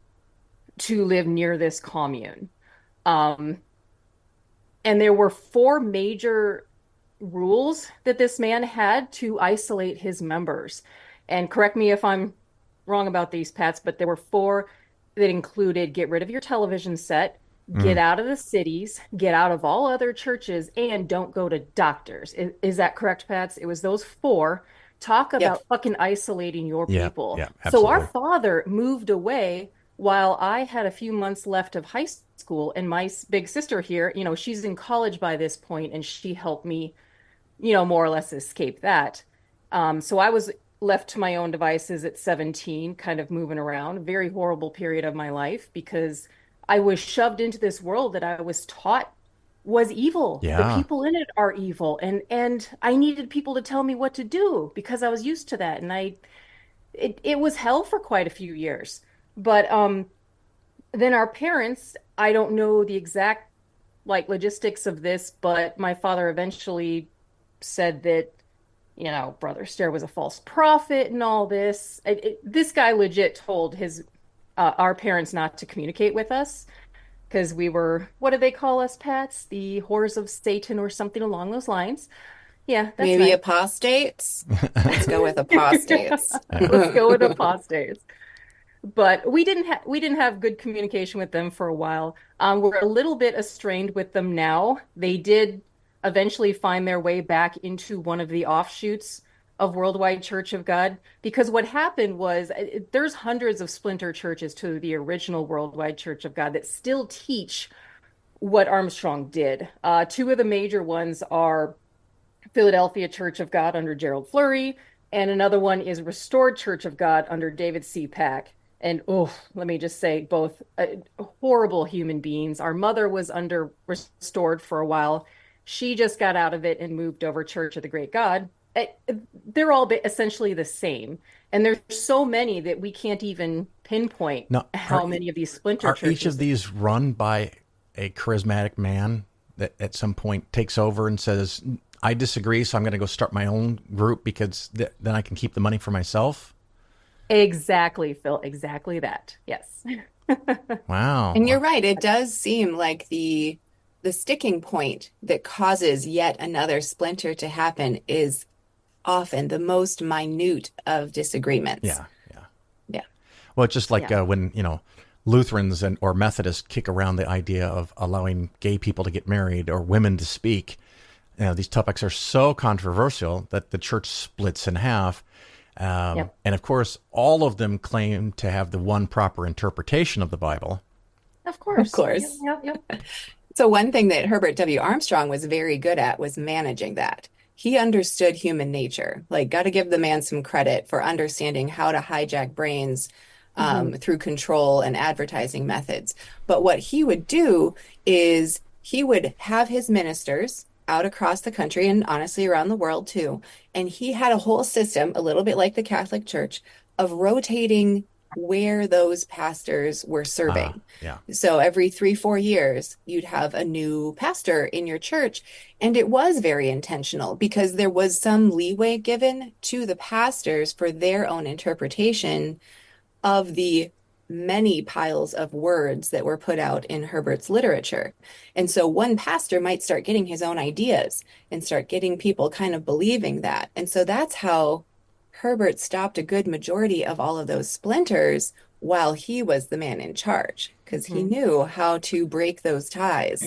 to live near this commune. Um, and there were four major rules that this man had to isolate his members. And correct me if I'm wrong about these, Pats, but there were four that included get rid of your television set, get out of the cities, get out of all other churches, and don't go to doctors. Is that correct, Pats? It was those four. Talk about fucking isolating your people. Yeah, So absolutely. our father moved away while I had a few months left of high school, and my big sister here, she's in college by this point, and she helped me, more or less escape that. So I was left to my own devices at 17, kind of moving around. Very horrible period of my life because I was shoved into this world that I was taught was evil. The Yeah. people in it are evil, and I needed people to tell me what to do because I was used to that, and it was hell for quite a few years. But then our parents, I don't know the exact logistics of this, but my father eventually said that Brother Stair was a false prophet and all this. This guy legit told our parents not to communicate with us because we were, what do they call us, Pats? The whores of Satan or something along those lines. Yeah, that's Maybe nice. apostates. Let's go with apostates. Let's go with apostates. But we didn't have good communication with them for a while. We're a little bit estranged with them now. They did eventually find their way back into one of the offshoots of Worldwide Church of God, because what happened was there's hundreds of splinter churches to the original Worldwide Church of God that still teach what Armstrong did. Two of the major ones are Philadelphia Church of God under Gerald Flurry, and another one is Restored Church of God under David C. Pack. And let me just say, both horrible human beings. Our mother was under Restored for a while. She just got out of it and moved over Church of the Great God. They're all essentially the same. And there's so many that we can't even pinpoint Now, how many of these splinter Are churches. each of these run by a charismatic man that at some point takes over and says, I disagree, so I'm going to go start my own group because then I can keep the money for myself? Exactly, Phil. Exactly that. Yes. Wow. And you're right. It does seem like the sticking point that causes yet another splinter to happen is often the most minute of disagreements. Yeah. Yeah. Well, it's just like Yeah. when, Lutherans or Methodists kick around the idea of allowing gay people to get married or women to speak. These topics are so controversial that the church splits in half. And of course, all of them claim to have the one proper interpretation of the Bible. Of course. Of course. Yep. So one thing that Herbert W. Armstrong was very good at was managing that. He understood human nature. Got to give the man some credit for understanding how to hijack brains through control and advertising methods. But what he would do is he would have his ministers out across the country and honestly around the world too. And he had a whole system, a little bit like the Catholic Church, of rotating where those pastors were serving. Yeah. So every 3-4 years, you'd have a new pastor in your church. And it was very intentional because there was some leeway given to the pastors for their own interpretation of the many piles of words that were put out in Herbert's literature. And so one pastor might start getting his own ideas and start getting people kind of believing that. And so that's how Herbert stopped a good majority of all of those splinters while he was the man in charge, because he knew how to break those ties.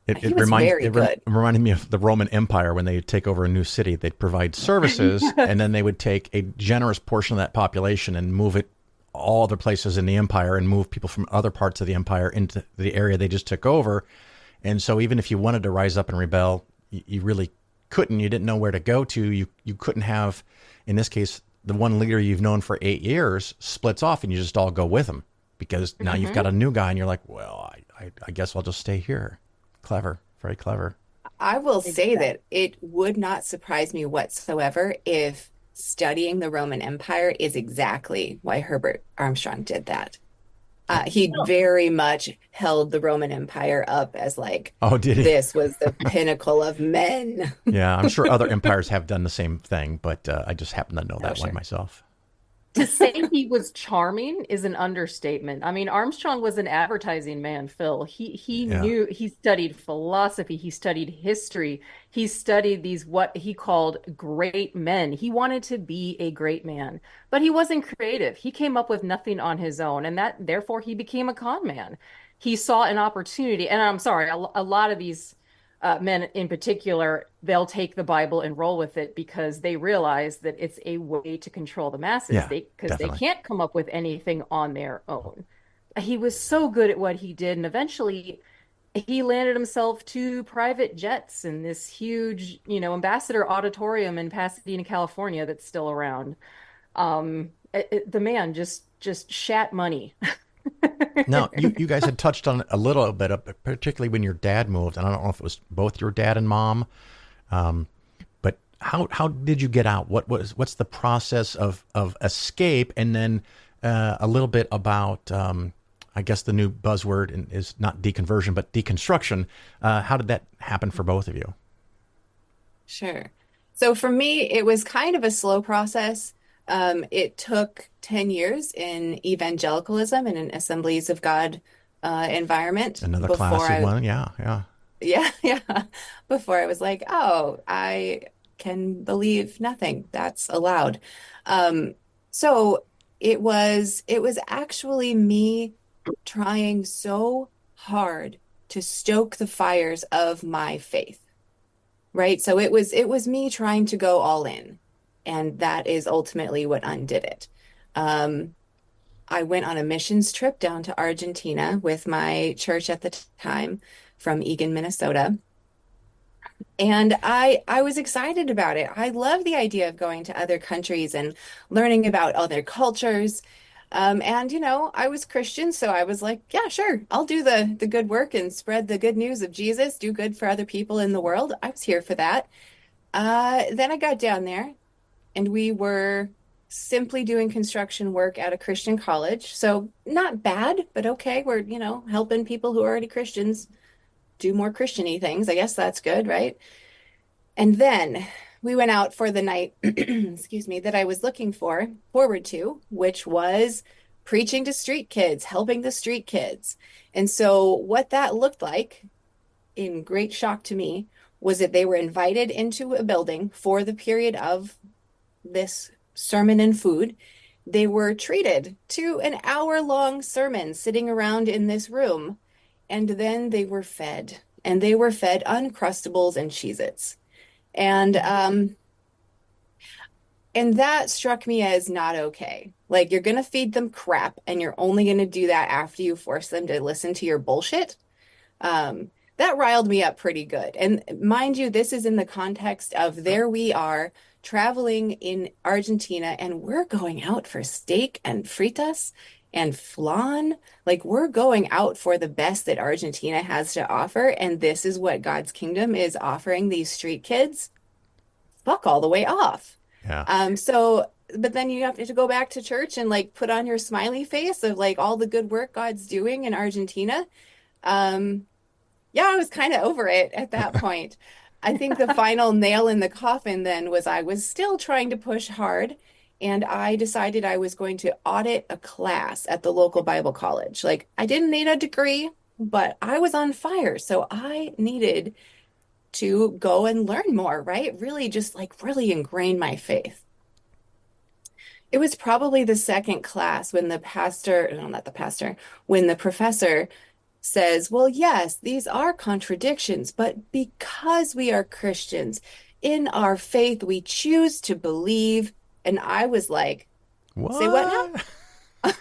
He was very good. It reminded me of the Roman Empire when they would take over a new city. They'd provide services, and then they would take a generous portion of that population and move it all other places in the empire and move people from other parts of the empire into the area they just took over. And so even if you wanted to rise up and rebel, you really couldn't. You didn't know where to go to. You couldn't have, in this case, the one leader you've known for 8 years splits off and you just all go with him. because now you've got a new guy and you're like, well, I guess I'll just stay here. Clever, very clever. I will say that it would not surprise me whatsoever if studying the Roman Empire is exactly why Herbert Armstrong did that. He very much held the Roman Empire up as like, oh, did he? This was the pinnacle of men. Yeah, I'm sure other empires have done the same thing, but I just happen to know that one myself. To say he was charming is an understatement. I mean, Armstrong was an advertising man, Phil. He knew, he studied philosophy, he studied history, he studied these what he called great men. He wanted to be a great man, but he wasn't creative. He came up with nothing on his own, and that therefore he became a con man. He saw an opportunity, and I'm sorry, a lot of these men in particular, they'll take the Bible and roll with it because they realize that it's a way to control the masses. Because they can't come up with anything on their own. He was so good at what he did, and eventually he landed himself 2 private jets in this huge, Ambassador Auditorium in Pasadena, California, that's still around. The man just shat money. Now, you guys had touched on it a little bit, particularly when your dad moved, and I don't know if it was both your dad and mom, but how did you get out? What's the process of escape? And then a little bit about, I guess the new buzzword is not deconversion, but deconstruction. How did that happen for both of you? Sure. So for me, it was kind of a slow process. It took 10 years in evangelicalism in an Assemblies of God environment. Another classic one. Yeah. Yeah. Before I was like, oh, I can believe nothing. That's allowed. So it was actually me trying so hard to stoke the fires of my faith. Right. So it was me trying to go all in. And that is ultimately what undid it. I went on a missions trip down to Argentina with my church at the time from Eagan, Minnesota. And I was excited about it. I love the idea of going to other countries and learning about other cultures. And, I was Christian, so I was like, yeah, sure, I'll do the good work and spread the good news of Jesus, do good for other people in the world. I was here for that. Then I got down there. And we were simply doing construction work at a Christian college. So not bad, but okay. We're, helping people who are already Christians do more Christian-y things. I guess that's good, right? And then we went out for the night, excuse me, that I was looking forward to, which was preaching to street kids, helping the street kids. And so what that looked like, in great shock to me, was that they were invited into a building for the period of this sermon and food. They were treated to an hour-long sermon sitting around in this room, and then they were fed, and they were fed Uncrustables and Cheez-Its. And that struck me as not okay. Like, you're going to feed them crap, and you're only going to do that after you force them to listen to your bullshit. That riled me up pretty good. And mind you, this is in the context of there we are traveling in Argentina, and we're going out for steak and fritas and flan. Like, we're going out for the best that Argentina has to offer. And this is what God's kingdom is offering these street kids. Fuck all the way off. Yeah. But then you have to go back to church and like put on your smiley face of like all the good work God's doing in Argentina. Yeah, I was kind of over it at that point. I think the final nail in the coffin then was I was still trying to push hard, and I decided I was going to audit a class at the local Bible college. Like, I didn't need a degree, but I was on fire, so I needed to go and learn more, right? Really just like really ingrain my faith. It was probably the second class when the professor says, well, yes, these are contradictions, but because we are Christians, in our faith, we choose to believe. And I was like, what? Say what now?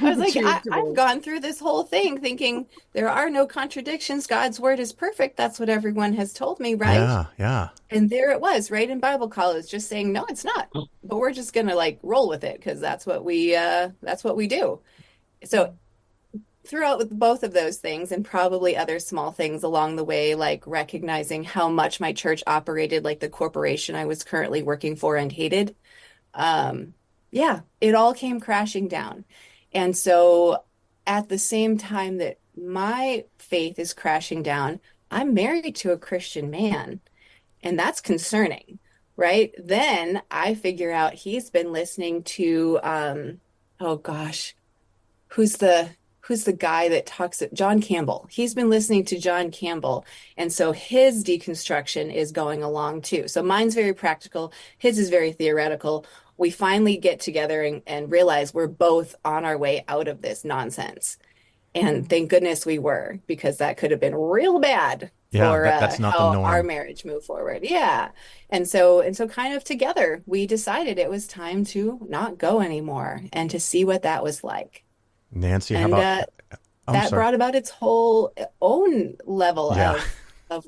I was like, I've gone through this whole thing thinking there are no contradictions. God's word is perfect. That's what everyone has told me, right? Yeah. And there it was, right in Bible college, just saying, no, it's not. But we're just gonna like roll with it because that's what we do. So throughout both of those things and probably other small things along the way, like recognizing how much my church operated like the corporation I was currently working for and hated, um, yeah, it all came crashing down. And so at the same time that my faith is crashing down, I'm married to a Christian man, and that's concerning, right? Then I figure out he's been listening to oh gosh, who's the who's the guy that talks at John Campbell. He's been listening to John Campbell, and so his deconstruction is going along too. So mine's very practical, his is very theoretical. We finally get together and realize we're both on our way out of this nonsense. And thank goodness we were, because that could have been real bad Yeah, for that's not the how our norm. marriage moved forward. Yeah. And so kind of together we decided it was time to not go anymore and to see what that was like. Nancy, how And about, I'm that sorry. brought about its whole own level Yeah. of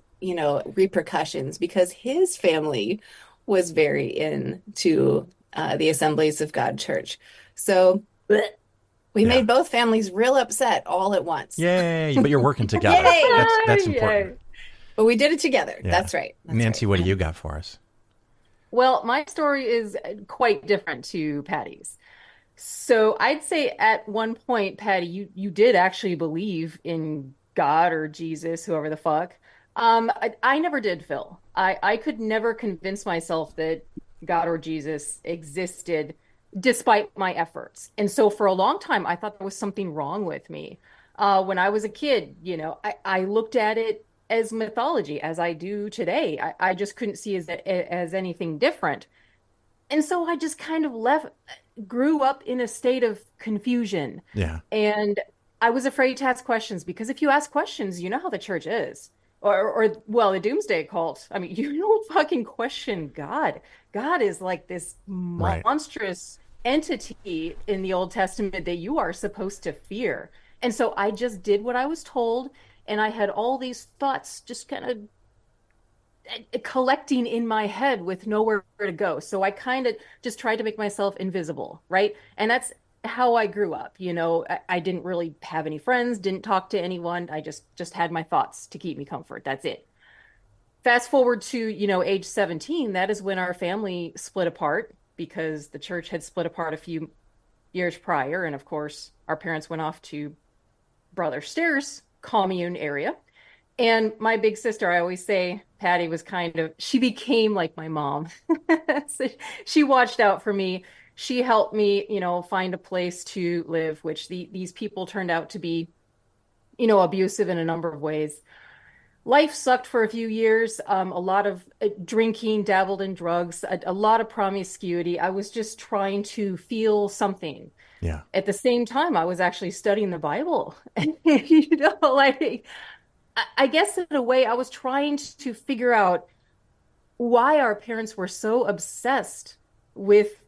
repercussions, because his family was very into the Assemblies of God Church. So bleh, we Yeah. made both families real upset all at once. Yay. But you're working together. Yay! That's Yay. important. But we did it together. Yeah. That's right. That's Nancy, right. what do you got for us? Well, my story is quite different to Patty's. So I'd say at one point, Patty, you did actually believe in God or Jesus, whoever the fuck. I never did, Phil. I could never convince myself that God or Jesus existed despite my efforts. And so for a long time, I thought there was something wrong with me. When I was a kid, I looked at it as mythology, as I do today. I just couldn't see as anything different. And so I just kind of grew up in a state of confusion. Yeah. And I was afraid to ask questions, because if you ask questions, you know how the church is. Well, the doomsday cult. I mean, you don't fucking question God. God is like this Right. monstrous entity in the Old Testament that you are supposed to fear. And so I just did what I was told, and I had all these thoughts just kind of collecting in my head with nowhere to go. So I kind of just tried to make myself invisible, right? And that's how I grew up. I didn't really have any friends, didn't talk to anyone. I just had my thoughts to keep me comfort. That's it. Fast forward to, age 17, that is when our family split apart, because the church had split apart a few years prior. And of course, our parents went off to Brother Stairs commune area. And my big sister, I always say, Patty was she became like my mom. So she watched out for me. She helped me, find a place to live, which these people turned out to be, abusive in a number of ways. Life sucked for a few years. A lot of drinking, dabbled in drugs, a lot of promiscuity. I was just trying to feel something. Yeah. At the same time, I was actually studying the Bible. Like, I guess in a way, I was trying to figure out why our parents were so obsessed with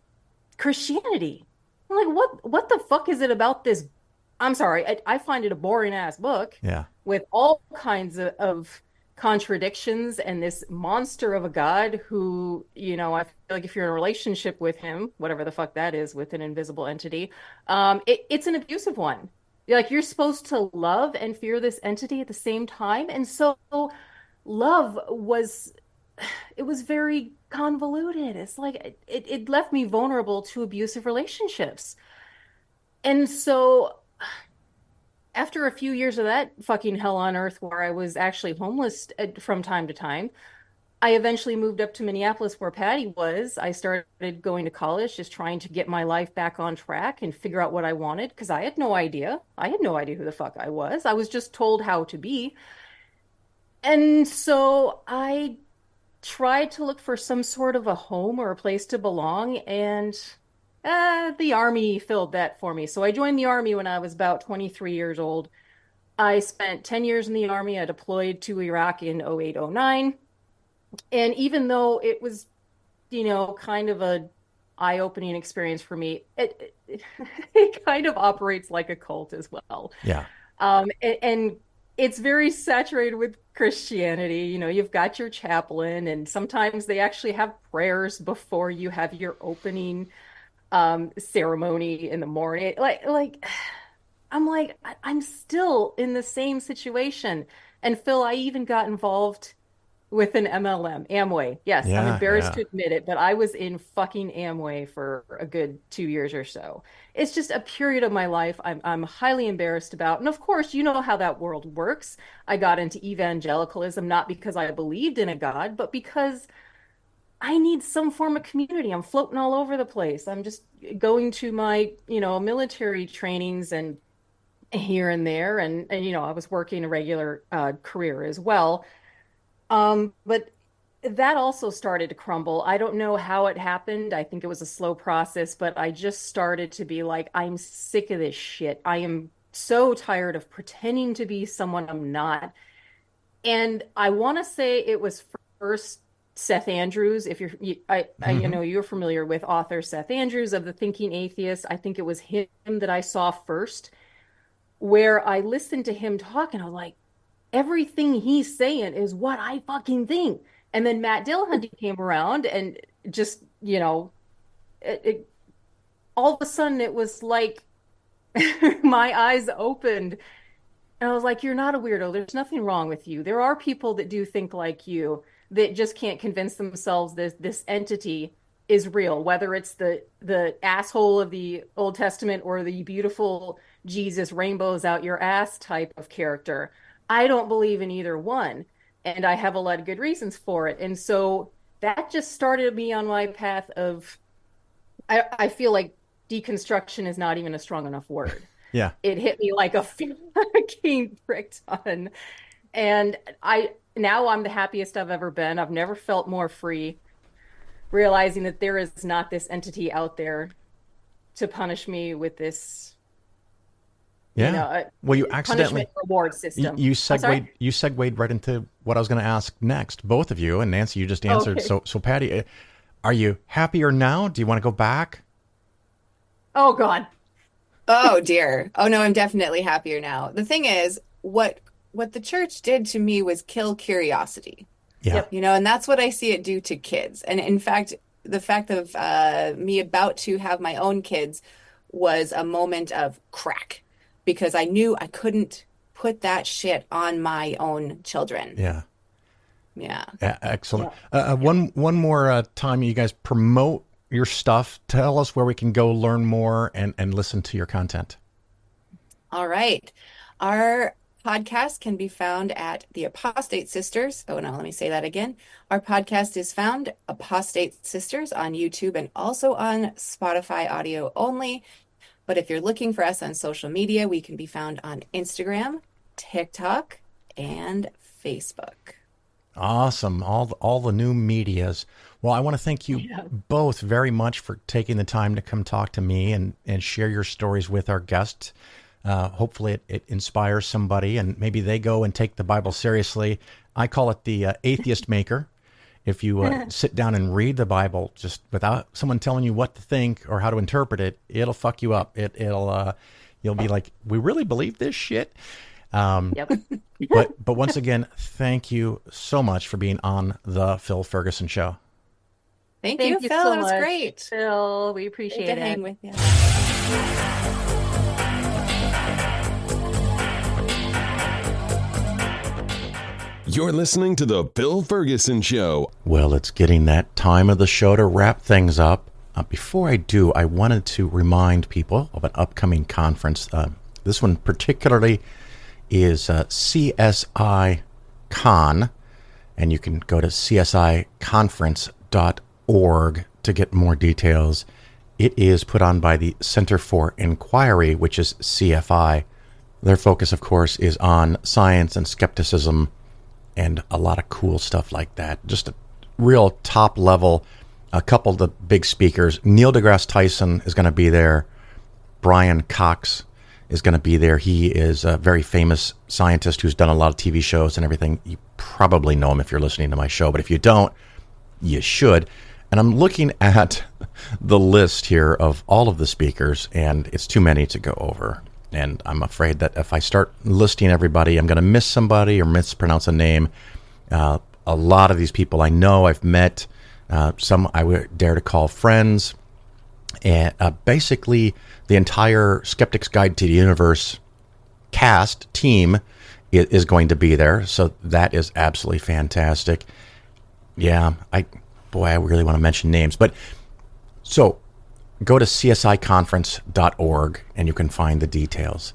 Christianity. I'm like, what the fuck is it about this? I'm sorry, I find it a boring ass book Yeah. with all kinds of contradictions, and this monster of a God who, I feel like if you're in a relationship with him, whatever the fuck that is, with an invisible entity, it's an abusive one. Like, you're supposed to love and fear this entity at the same time. And so love was very convoluted. It's like it left me vulnerable to abusive relationships. And so after a few years of that fucking hell on earth, where I was actually homeless from time to time, I eventually moved up to Minneapolis, where Patty was. I started going to college, just trying to get my life back on track and figure out what I wanted, because I had no idea. I had no idea who the fuck I was. I was just told how to be. And so I tried to look for some sort of a home or a place to belong, and the Army filled that for me. So I joined the Army when I was about 23 years old. I spent 10 years in the Army. I deployed to Iraq in 08, 09. And even though it was, kind of a eye-opening experience for me, it kind of operates like a cult as well. Yeah. And it's very saturated with Christianity. You've got your chaplain, and sometimes they actually have prayers before you have your opening ceremony in the morning. Like I'm like, I'm still in the same situation. And Phil, I even got involved with an MLM, Amway. Yes, I'm Yeah, embarrassed yeah. to admit it, but I was in fucking Amway for a good 2 years or so. It's just a period of my life I'm highly embarrassed about. And of course, you know how that world works. I got into evangelicalism not because I believed in a God, but because I need some form of community. I'm floating all over the place. I'm just going to my, military trainings and here and there, and I was working a regular career as well. But that also started to crumble. I don't know how it happened. I think it was a slow process, but I just started to be like, I'm sick of this shit. I am so tired of pretending to be someone I'm not. And I want to say it was first Seth Andrews. If you're familiar with author Seth Andrews of The Thinking Atheist. I think it was him that I saw first, where I listened to him talk and I was like, everything he's saying is what I fucking think. And then Matt Dillahunty came around and just, all of a sudden it was like my eyes opened and I was like, you're not a weirdo. There's nothing wrong with you. There are people that do think like you that just can't convince themselves this entity is real, whether it's the asshole of the Old Testament or the beautiful Jesus rainbows out your ass type of character. I don't believe in either one, and I have a lot of good reasons for it. And so that just started me on my path of I feel like deconstruction is not even a strong enough word. Yeah. It hit me like a fucking prick ton. And now I'm the happiest I've ever been. I've never felt more free, realizing that there is not this entity out there to punish me with this, Yeah. Well, you accidentally punishment reward system. you segued right into what I was going to ask next. Both of you, and Nancy, you just answered. Okay. So Patty, are you happier now? Do you want to go back? Oh God. Oh dear. Oh no, I'm definitely happier now. The thing is, what the church did to me was kill curiosity. Yeah. Yep. And that's what I see it do to kids. And in fact, the fact of me about to have my own kids was a moment of crack because I knew I couldn't put that shit on my own children. Yeah. Yeah. Excellent. One more time, you guys promote your stuff. Tell us where we can go learn more and listen to your content. All right. Our podcast can be found at the Apostate Sisters. Oh, no, let me say that again. Our podcast is found Apostate Sisters on YouTube and also on Spotify audio only. But if you're looking for us on social media, we can be found on Instagram, TikTok, and Facebook. Awesome. All the new medias. Well, I want to thank you both very much for taking the time to come talk to me and share your stories with our guests. Hopefully it inspires somebody and maybe they go and take the Bible seriously. I call it the atheist maker. If you sit down and read the Bible just without someone telling you what to think or how to interpret it, it'll fuck you up. You'll be like, we really believe this shit? Yep. But once again, thank you so much for being on the Phil Ferguson Show. Thank you, Phil. so That was much, great. Phil, we appreciate Good to it. hang with you. You're listening to The Bill Ferguson Show. Well, it's getting that time of the show to wrap things up. Before I do, I wanted to remind people of an upcoming conference. This one particularly is CSI Con, and you can go to csiconference.org to get more details. It is put on by the Center for Inquiry, which is CFI. Their focus, of course, is on science and skepticism and a lot of cool stuff like that. Just a real top level. A couple of the big speakers. Neil deGrasse Tyson is going to be there. Brian Cox is going to be there. He is a very famous scientist who's done a lot of TV shows and everything. You probably know him if you're listening to my show, but if you don't, you should. And I'm looking at the list here of all of the speakers, and it's too many to go over. And I'm afraid that if I start listing everybody, I'm going to miss somebody or mispronounce a name. A lot of these people I know, I've met. Some I would dare to call friends. And basically, the entire Skeptic's Guide to the Universe cast team is going to be there. So that is absolutely fantastic. Yeah, I really want to mention names. But so go to csiconference.org and you can find the details.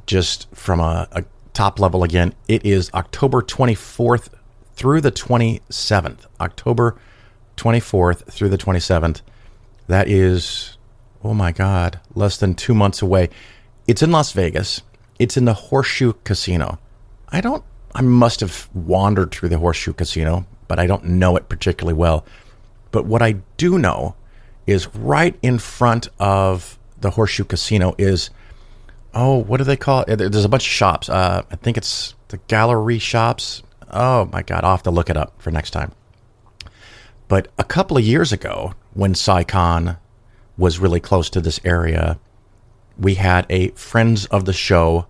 Just from a top level again, it is October 24th through the 27th. October 24th through the 27th. That is, oh my God, less than 2 months away. It's in Las Vegas. It's in the Horseshoe Casino. I must have wandered through the Horseshoe Casino, but I don't know it particularly well. But what I do know is right in front of the Horseshoe Casino is, what do they call it? There's a bunch of shops. I think it's the gallery shops. Oh my God, I'll have to look it up for next time. But a couple of years ago, when SciCon was really close to this area, we had a Friends of the Show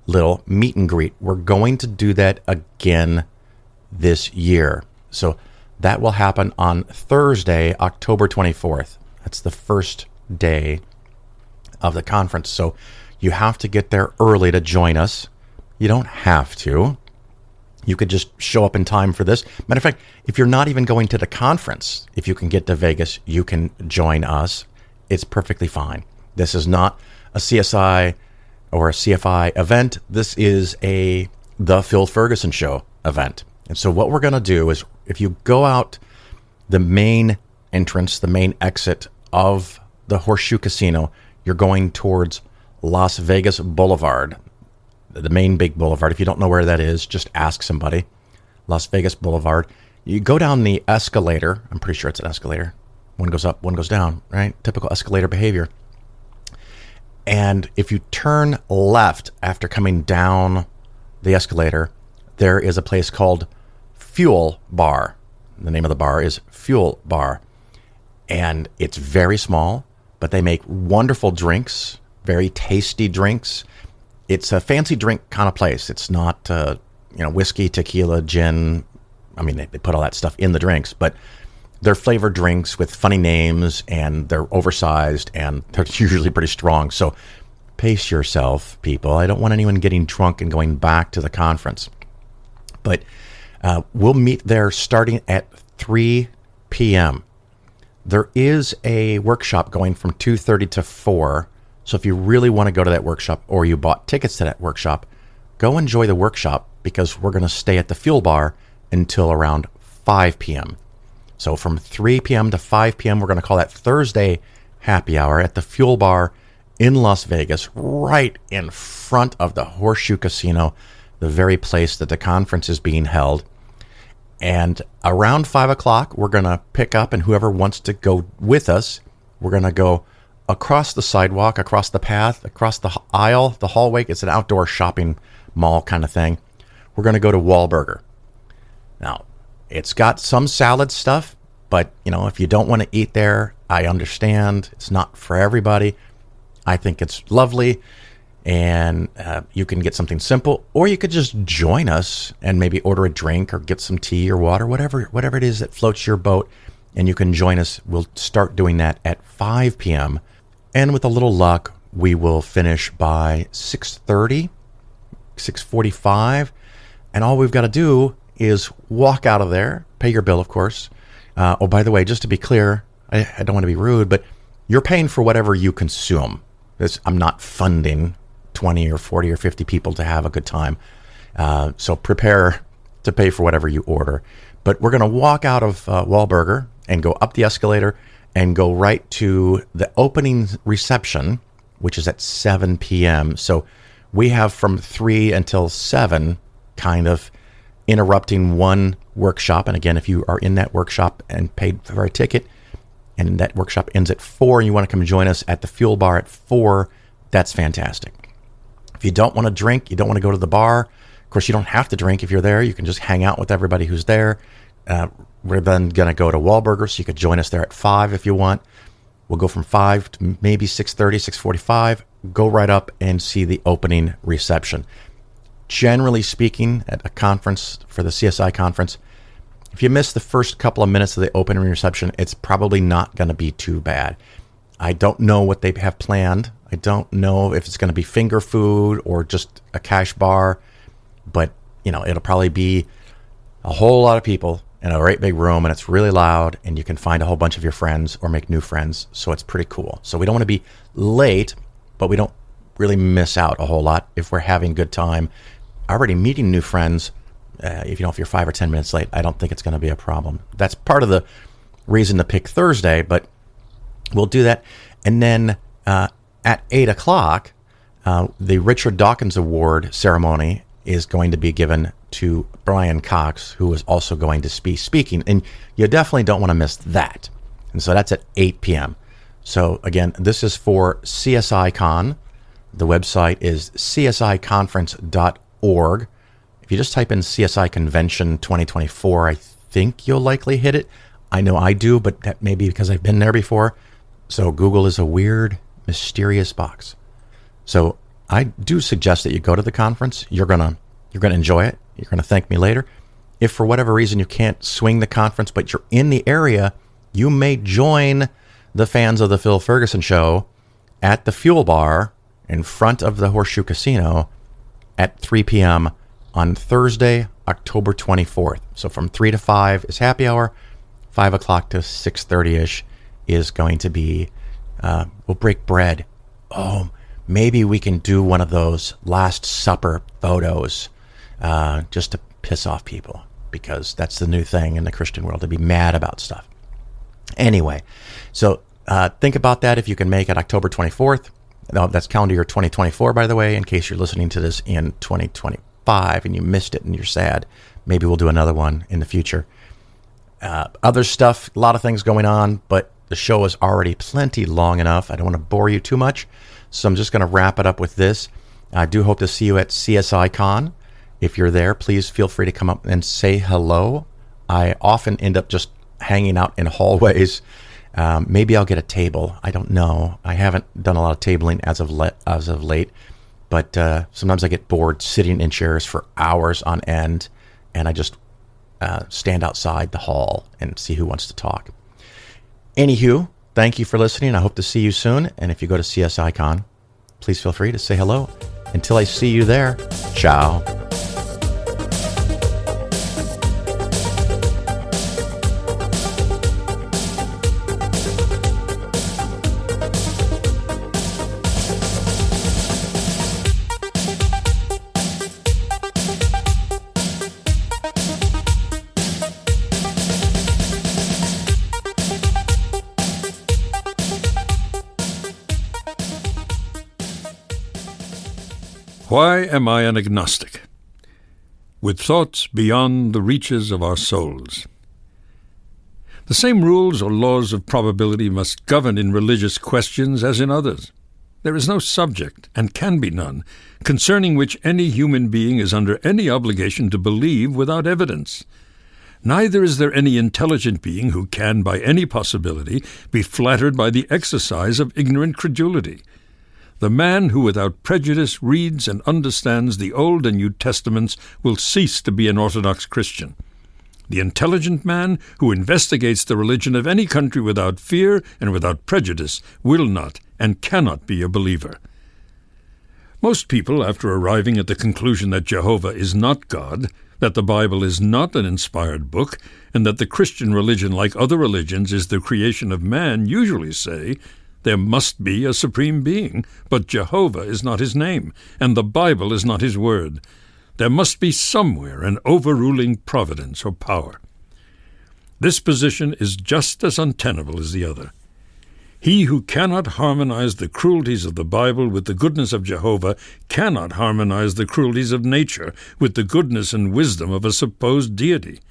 little meet and greet. We're going to do that again this year. So that will happen on Thursday, October 24th. That's the first day of the conference. So you have to get there early to join us. You don't have to. You could just show up in time for this. Matter of fact, if you're not even going to the conference, if you can get to Vegas, you can join us. It's perfectly fine. This is not a CSI or a CFI event. This is the Phil Ferguson Show event. And so what we're going to do is, if you go out the main entrance, the main exit of the Horseshoe Casino, you're going towards Las Vegas Boulevard, the main big boulevard. If you don't know where that is, just ask somebody. Las Vegas Boulevard. You go down the escalator. I'm pretty sure it's an escalator. One goes up, one goes down, right? Typical escalator behavior. And if you turn left after coming down the escalator, there is a place called Fuel Bar. The name of the bar is Fuel Bar. And it's very small, but they make wonderful drinks, very tasty drinks. It's a fancy drink kind of place. It's not, whiskey, tequila, gin. I mean, they put all that stuff in the drinks, but they're flavored drinks with funny names, and they're oversized, and they're usually pretty strong. So pace yourself, people. I don't want anyone getting drunk and going back to the conference. But we'll meet there starting at 3 p.m. There is a workshop going from 2:30 to 4. So if you really want to go to that workshop, or you bought tickets to that workshop, go enjoy the workshop, because we're going to stay at the Fuel Bar until around 5 p.m. So from 3 p.m. to 5 p.m., we're going to call that Thursday happy hour at the Fuel Bar in Las Vegas, right in front of the Horseshoe Casino, the very place that the conference is being held. And around 5 o'clock, we're going to pick up, and whoever wants to go with us, we're going to go across the sidewalk, across the path, across the aisle, the hallway. It's an outdoor shopping mall kind of thing. We're going to go to Wahlburger. Now, it's got some salad stuff, but, if you don't want to eat there, I understand. It's not for everybody. I think it's lovely, and you can get something simple, or you could just join us and maybe order a drink or get some tea or water, whatever it is that floats your boat, and you can join us. We'll start doing that at 5 p.m., and with a little luck, we will finish by 6:30, 6:45, and all we've got to do is walk out of there, pay your bill, of course. By the way, just to be clear, I don't want to be rude, but you're paying for whatever you consume. I'm not funding 20 or 40 or 50 people to have a good time. So prepare to pay for whatever you order. But we're going to walk out of Wahlburger and go up the escalator and go right to the opening reception, which is at 7 p.m. So we have from 3 until 7 kind of interrupting one workshop. And again, if you are in that workshop and paid for a ticket, and that workshop ends at 4, and you want to come join us at the Fuel Bar at 4, that's fantastic. If you don't want to drink, you don't want to go to the bar, of course, you don't have to drink if you're there. You can just hang out with everybody who's there. We're then going to go to Wahlburger, so you could join us there at 5 if you want. We'll go from 5 to maybe 6:30, 6:45, go right up and see the opening reception. Generally speaking, at a conference, for the CSI conference, if you miss the first couple of minutes of the opening reception, it's probably not going to be too bad. I don't know what they have planned. I don't know if it's going to be finger food or just a cash bar, but it'll probably be a whole lot of people in a great big room, and it's really loud, and you can find a whole bunch of your friends or make new friends. So it's pretty cool. So we don't want to be late, but we don't really miss out a whole lot if we're having a good time. Already meeting new friends, if you're 5 or 10 minutes late, I don't think it's going to be a problem. That's part of the reason to pick Thursday, but we'll do that. And then at 8 o'clock, the Richard Dawkins Award ceremony is going to be given to Brian Cox, who is also going to be speaking. And you definitely don't want to miss that. And so that's at 8 p.m. So again, this is for CSI Con. The website is csiconference.org. If you just type in CSI Convention 2024, I think you'll likely hit it. I know I do, but that may be because I've been there before. So Google is a weird, mysterious box. So I do suggest that you go to the conference. You're gonna enjoy it. You're gonna thank me later. If for whatever reason you can't swing the conference, but you're in the area, you may join the fans of the Phil Ferguson Show at the Fuel Bar in front of the Horseshoe Casino at 3 p.m. on Thursday, October 24th. So from 3 to 5 is happy hour. 5 o'clock to 6:30-ish is going to be, we'll break bread. Oh, maybe we can do one of those Last Supper photos just to piss off people, because that's the new thing in the Christian world, to be mad about stuff. Anyway, so think about that if you can make it October 24th. No, that's calendar year 2024, by the way, in case you're listening to this in 2025 and you missed it and you're sad. Maybe we'll do another one in the future. Other stuff, a lot of things going on, but the show is already plenty long enough. I don't want to bore you too much, so I'm just going to wrap it up with this. I do hope to see you at CSI Con. If you're there, please feel free to come up and say hello. I often end up just hanging out in hallways. Maybe I'll get a table. I don't know. I haven't done a lot of tabling as of late, but sometimes I get bored sitting in chairs for hours on end, and I just stand outside the hall and see who wants to talk. Anywho, thank you for listening. I hope to see you soon. And if you go to CSI Con, please feel free to say hello. Until I see you there, ciao. Why am I an agnostic? With thoughts beyond the reaches of our souls. The same rules or laws of probability must govern in religious questions as in others. There is no subject, and can be none, concerning which any human being is under any obligation to believe without evidence. Neither is there any intelligent being who can, by any possibility, be flattered by the exercise of ignorant credulity. The man who without prejudice reads and understands the Old and New Testaments will cease to be an Orthodox Christian. The intelligent man who investigates the religion of any country without fear and without prejudice will not and cannot be a believer. Most people, after arriving at the conclusion that Jehovah is not God, that the Bible is not an inspired book, and that the Christian religion, like other religions, is the creation of man, usually say, there must be a supreme being, but Jehovah is not his name, and the Bible is not his word. There must be somewhere an overruling providence or power. This position is just as untenable as the other. He who cannot harmonize the cruelties of the Bible with the goodness of Jehovah cannot harmonize the cruelties of nature with the goodness and wisdom of a supposed deity.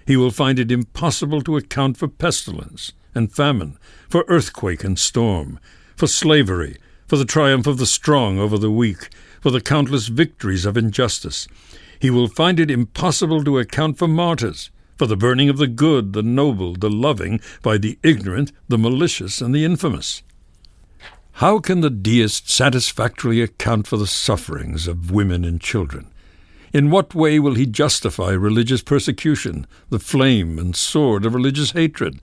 He will find it impossible to account for pestilence and famine, for earthquake and storm, for slavery, for the triumph of the strong over the weak, for the countless victories of injustice. He will find it impossible to account for martyrs, for the burning of the good, the noble, the loving, by the ignorant, the malicious, and the infamous. How can the deist satisfactorily account for the sufferings of women and children? In what way will he justify religious persecution, the flame and sword of religious hatred?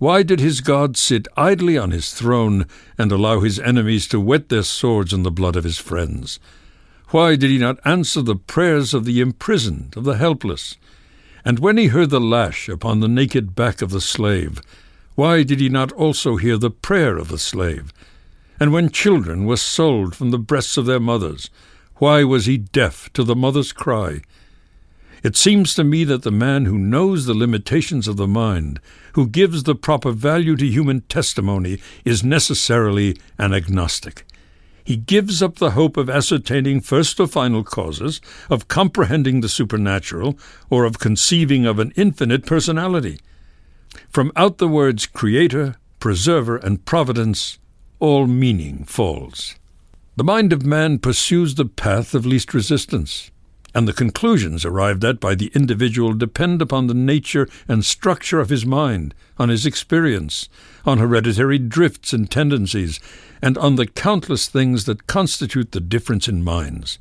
Why did his God sit idly on his throne and allow his enemies to wet their swords in the blood of his friends? Why did he not answer the prayers of the imprisoned, of the helpless? And when he heard the lash upon the naked back of the slave, why did he not also hear the prayer of the slave? And when children were sold from the breasts of their mothers, why was he deaf to the mother's cry? It seems to me that the man who knows the limitations of the mind, who gives the proper value to human testimony, is necessarily an agnostic. He gives up the hope of ascertaining first or final causes, of comprehending the supernatural, or of conceiving of an infinite personality. From out the words Creator, Preserver, and Providence, all meaning falls. The mind of man pursues the path of least resistance, and the conclusions arrived at by the individual depend upon the nature and structure of his mind, on his experience, on hereditary drifts and tendencies, and on the countless things that constitute the difference in minds.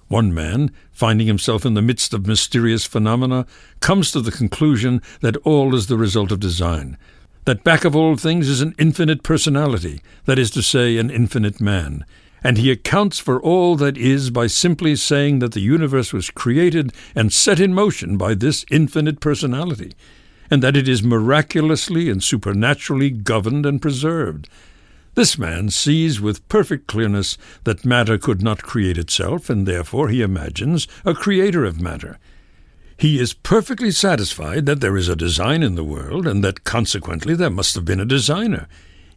One man, finding himself in the midst of mysterious phenomena, comes to the conclusion that all is the result of design, that back of all things is an infinite personality, that is to say, an infinite man, and he accounts for all that is by simply saying that the universe was created and set in motion by this infinite personality, and that it is miraculously and supernaturally governed and preserved. This man sees with perfect clearness that matter could not create itself, and therefore he imagines a creator of matter. He is perfectly satisfied that there is a design in the world, and that consequently there must have been a designer.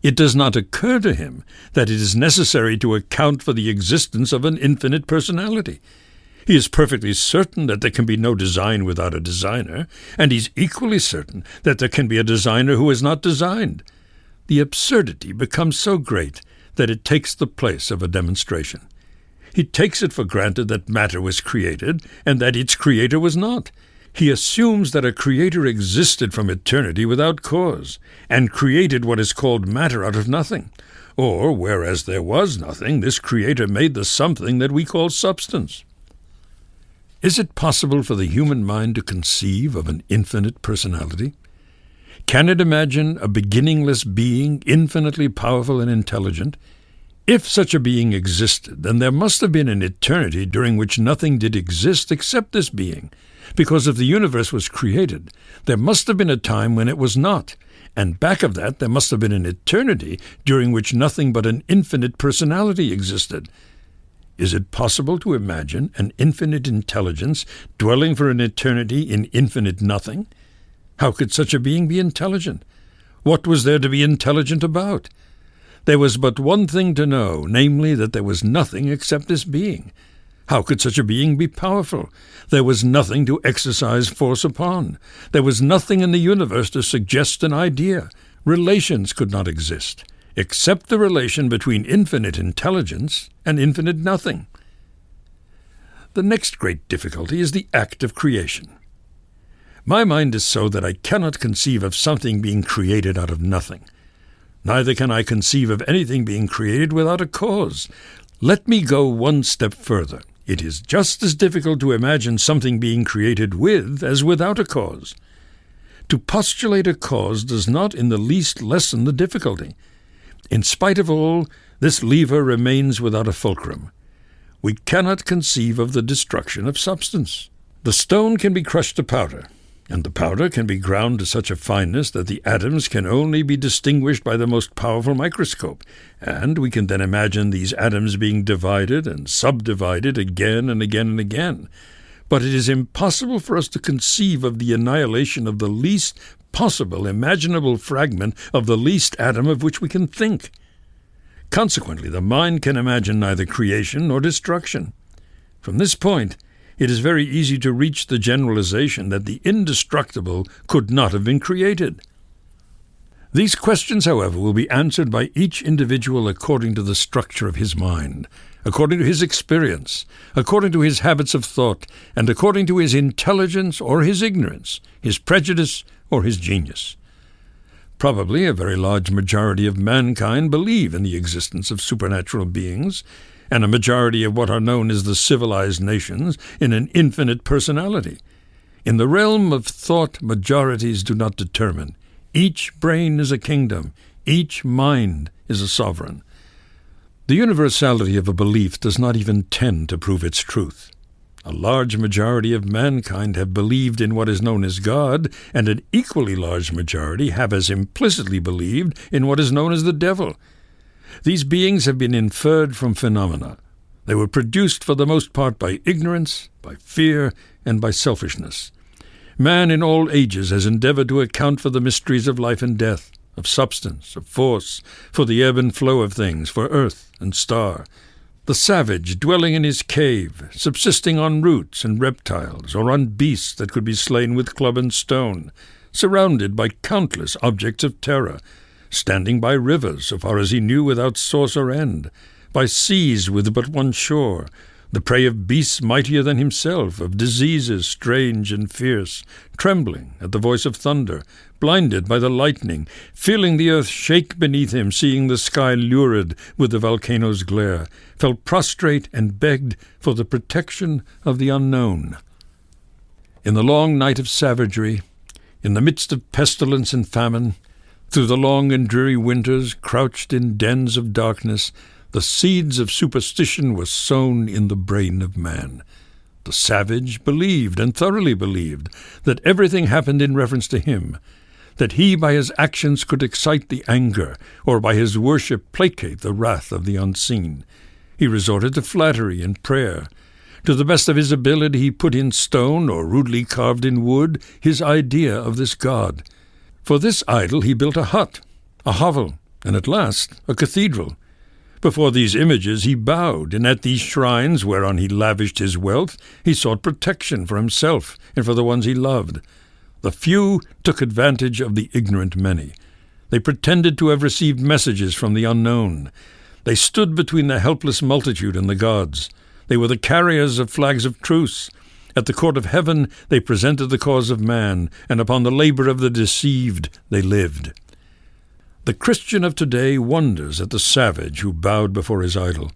It does not occur to him that it is necessary to account for the existence of an infinite personality. He is perfectly certain that there can be no design without a designer, and he is equally certain that there can be a designer who is not designed. The absurdity becomes so great that it takes the place of a demonstration. He takes it for granted that matter was created, and that its creator was not. He assumes that a creator existed from eternity without cause, and created what is called matter out of nothing. Or, whereas there was nothing, this creator made the something that we call substance. Is it possible for the human mind to conceive of an infinite personality? Can it imagine a beginningless being, infinitely powerful and intelligent? If such a being existed, then there must have been an eternity during which nothing did exist except this being, because if the universe was created, there must have been a time when it was not, and back of that there must have been an eternity during which nothing but an infinite personality existed. Is it possible to imagine an infinite intelligence dwelling for an eternity in infinite nothing? How could such a being be intelligent? What was there to be intelligent about? There was but one thing to know, namely that there was nothing except this being. How could such a being be powerful? There was nothing to exercise force upon. There was nothing in the universe to suggest an idea. Relations could not exist, except the relation between infinite intelligence and infinite nothing. The next great difficulty is the act of creation. My mind is so that I cannot conceive of something being created out of nothing. Neither can I conceive of anything being created without a cause. Let me go one step further. It is just as difficult to imagine something being created with as without a cause. To postulate a cause does not in the least lessen the difficulty. In spite of all, this lever remains without a fulcrum. We cannot conceive of the destruction of substance. The stone can be crushed to powder, and the powder can be ground to such a fineness that the atoms can only be distinguished by the most powerful microscope, and we can then imagine these atoms being divided and subdivided again and again and again. But it is impossible for us to conceive of the annihilation of the least possible imaginable fragment of the least atom of which we can think. Consequently, the mind can imagine neither creation nor destruction. From this point, it is very easy to reach the generalization that the indestructible could not have been created. These questions, however, will be answered by each individual according to the structure of his mind, according to his experience, according to his habits of thought, and according to his intelligence or his ignorance, his prejudice or his genius. Probably a very large majority of mankind believe in the existence of supernatural beings, and a majority of what are known as the civilized nations in an infinite personality. In the realm of thought, majorities do not determine. Each brain is a kingdom. Each mind is a sovereign. The universality of a belief does not even tend to prove its truth. A large majority of mankind have believed in what is known as God, and an equally large majority have as implicitly believed in what is known as the devil. These beings have been inferred from phenomena. They were produced for the most part by ignorance, by fear, and by selfishness. Man in all ages has endeavored to account for the mysteries of life and death, of substance, of force, for the ebb and flow of things, for earth and star. The savage, dwelling in his cave, subsisting on roots and reptiles, or on beasts that could be slain with club and stone, surrounded by countless objects of terror, standing by rivers, so far as he knew, without source or end, by seas with but one shore, the prey of beasts mightier than himself, of diseases strange and fierce, trembling at the voice of thunder, blinded by the lightning, feeling the earth shake beneath him, seeing the sky lurid with the volcano's glare, fell prostrate and begged for the protection of the unknown. In the long night of savagery, in the midst of pestilence and famine, through the long and dreary winters, crouched in dens of darkness, the seeds of superstition were sown in the brain of man. The savage believed, and thoroughly believed, that everything happened in reference to him, that he by his actions could excite the anger, or by his worship placate the wrath of the unseen. He resorted to flattery and prayer. To the best of his ability he put in stone, or rudely carved in wood, his idea of this god. For this idol he built a hut, a hovel, and at last a cathedral. Before these images he bowed, and at these shrines whereon he lavished his wealth, he sought protection for himself and for the ones he loved. The few took advantage of the ignorant many. They pretended to have received messages from the unknown. They stood between the helpless multitude and the gods. They were the carriers of flags of truce. At the court of heaven they presented the cause of man, and upon the labor of the deceived they lived. The Christian of today wonders at the savage who bowed before his idol,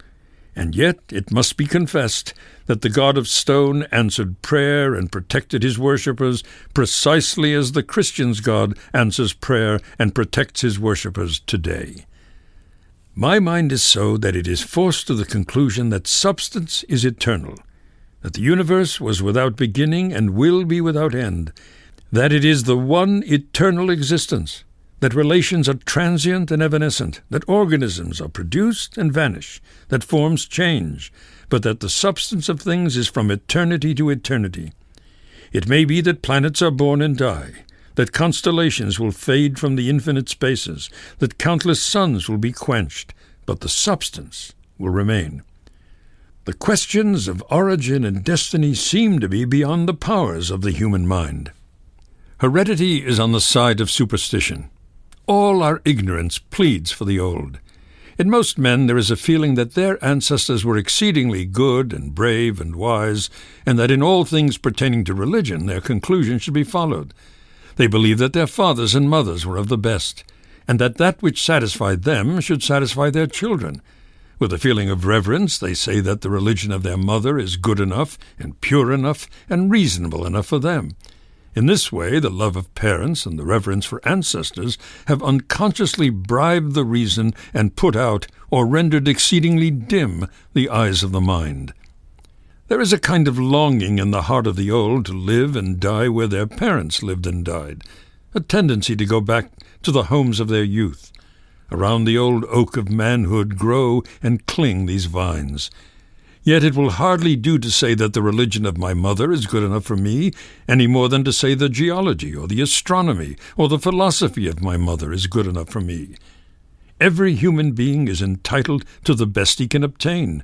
and yet it must be confessed that the God of stone answered prayer and protected his worshippers precisely as the Christian's God answers prayer and protects his worshippers today. My mind is so that it is forced to the conclusion that substance is eternal, that the universe was without beginning and will be without end, that it is the one eternal existence, that relations are transient and evanescent, that organisms are produced and vanish, that forms change, but that the substance of things is from eternity to eternity. It may be that planets are born and die, that constellations will fade from the infinite spaces, that countless suns will be quenched, but the substance will remain. The questions of origin and destiny seem to be beyond the powers of the human mind. Heredity is on the side of superstition. All our ignorance pleads for the old. In most men there is a feeling that their ancestors were exceedingly good and brave and wise, and that in all things pertaining to religion their conclusions should be followed. They believe that their fathers and mothers were of the best, and that that which satisfied them should satisfy their children. With a feeling of reverence, they say that the religion of their mother is good enough and pure enough and reasonable enough for them. In this way, the love of parents and the reverence for ancestors have unconsciously bribed the reason and put out or rendered exceedingly dim the eyes of the mind. There is a kind of longing in the heart of the old to live and die where their parents lived and died, a tendency to go back to the homes of their youth. Around the old oak of manhood grow and cling these vines. Yet it will hardly do to say that the religion of my mother is good enough for me, any more than to say the geology or the astronomy or the philosophy of my mother is good enough for me. Every human being is entitled to the best he can obtain,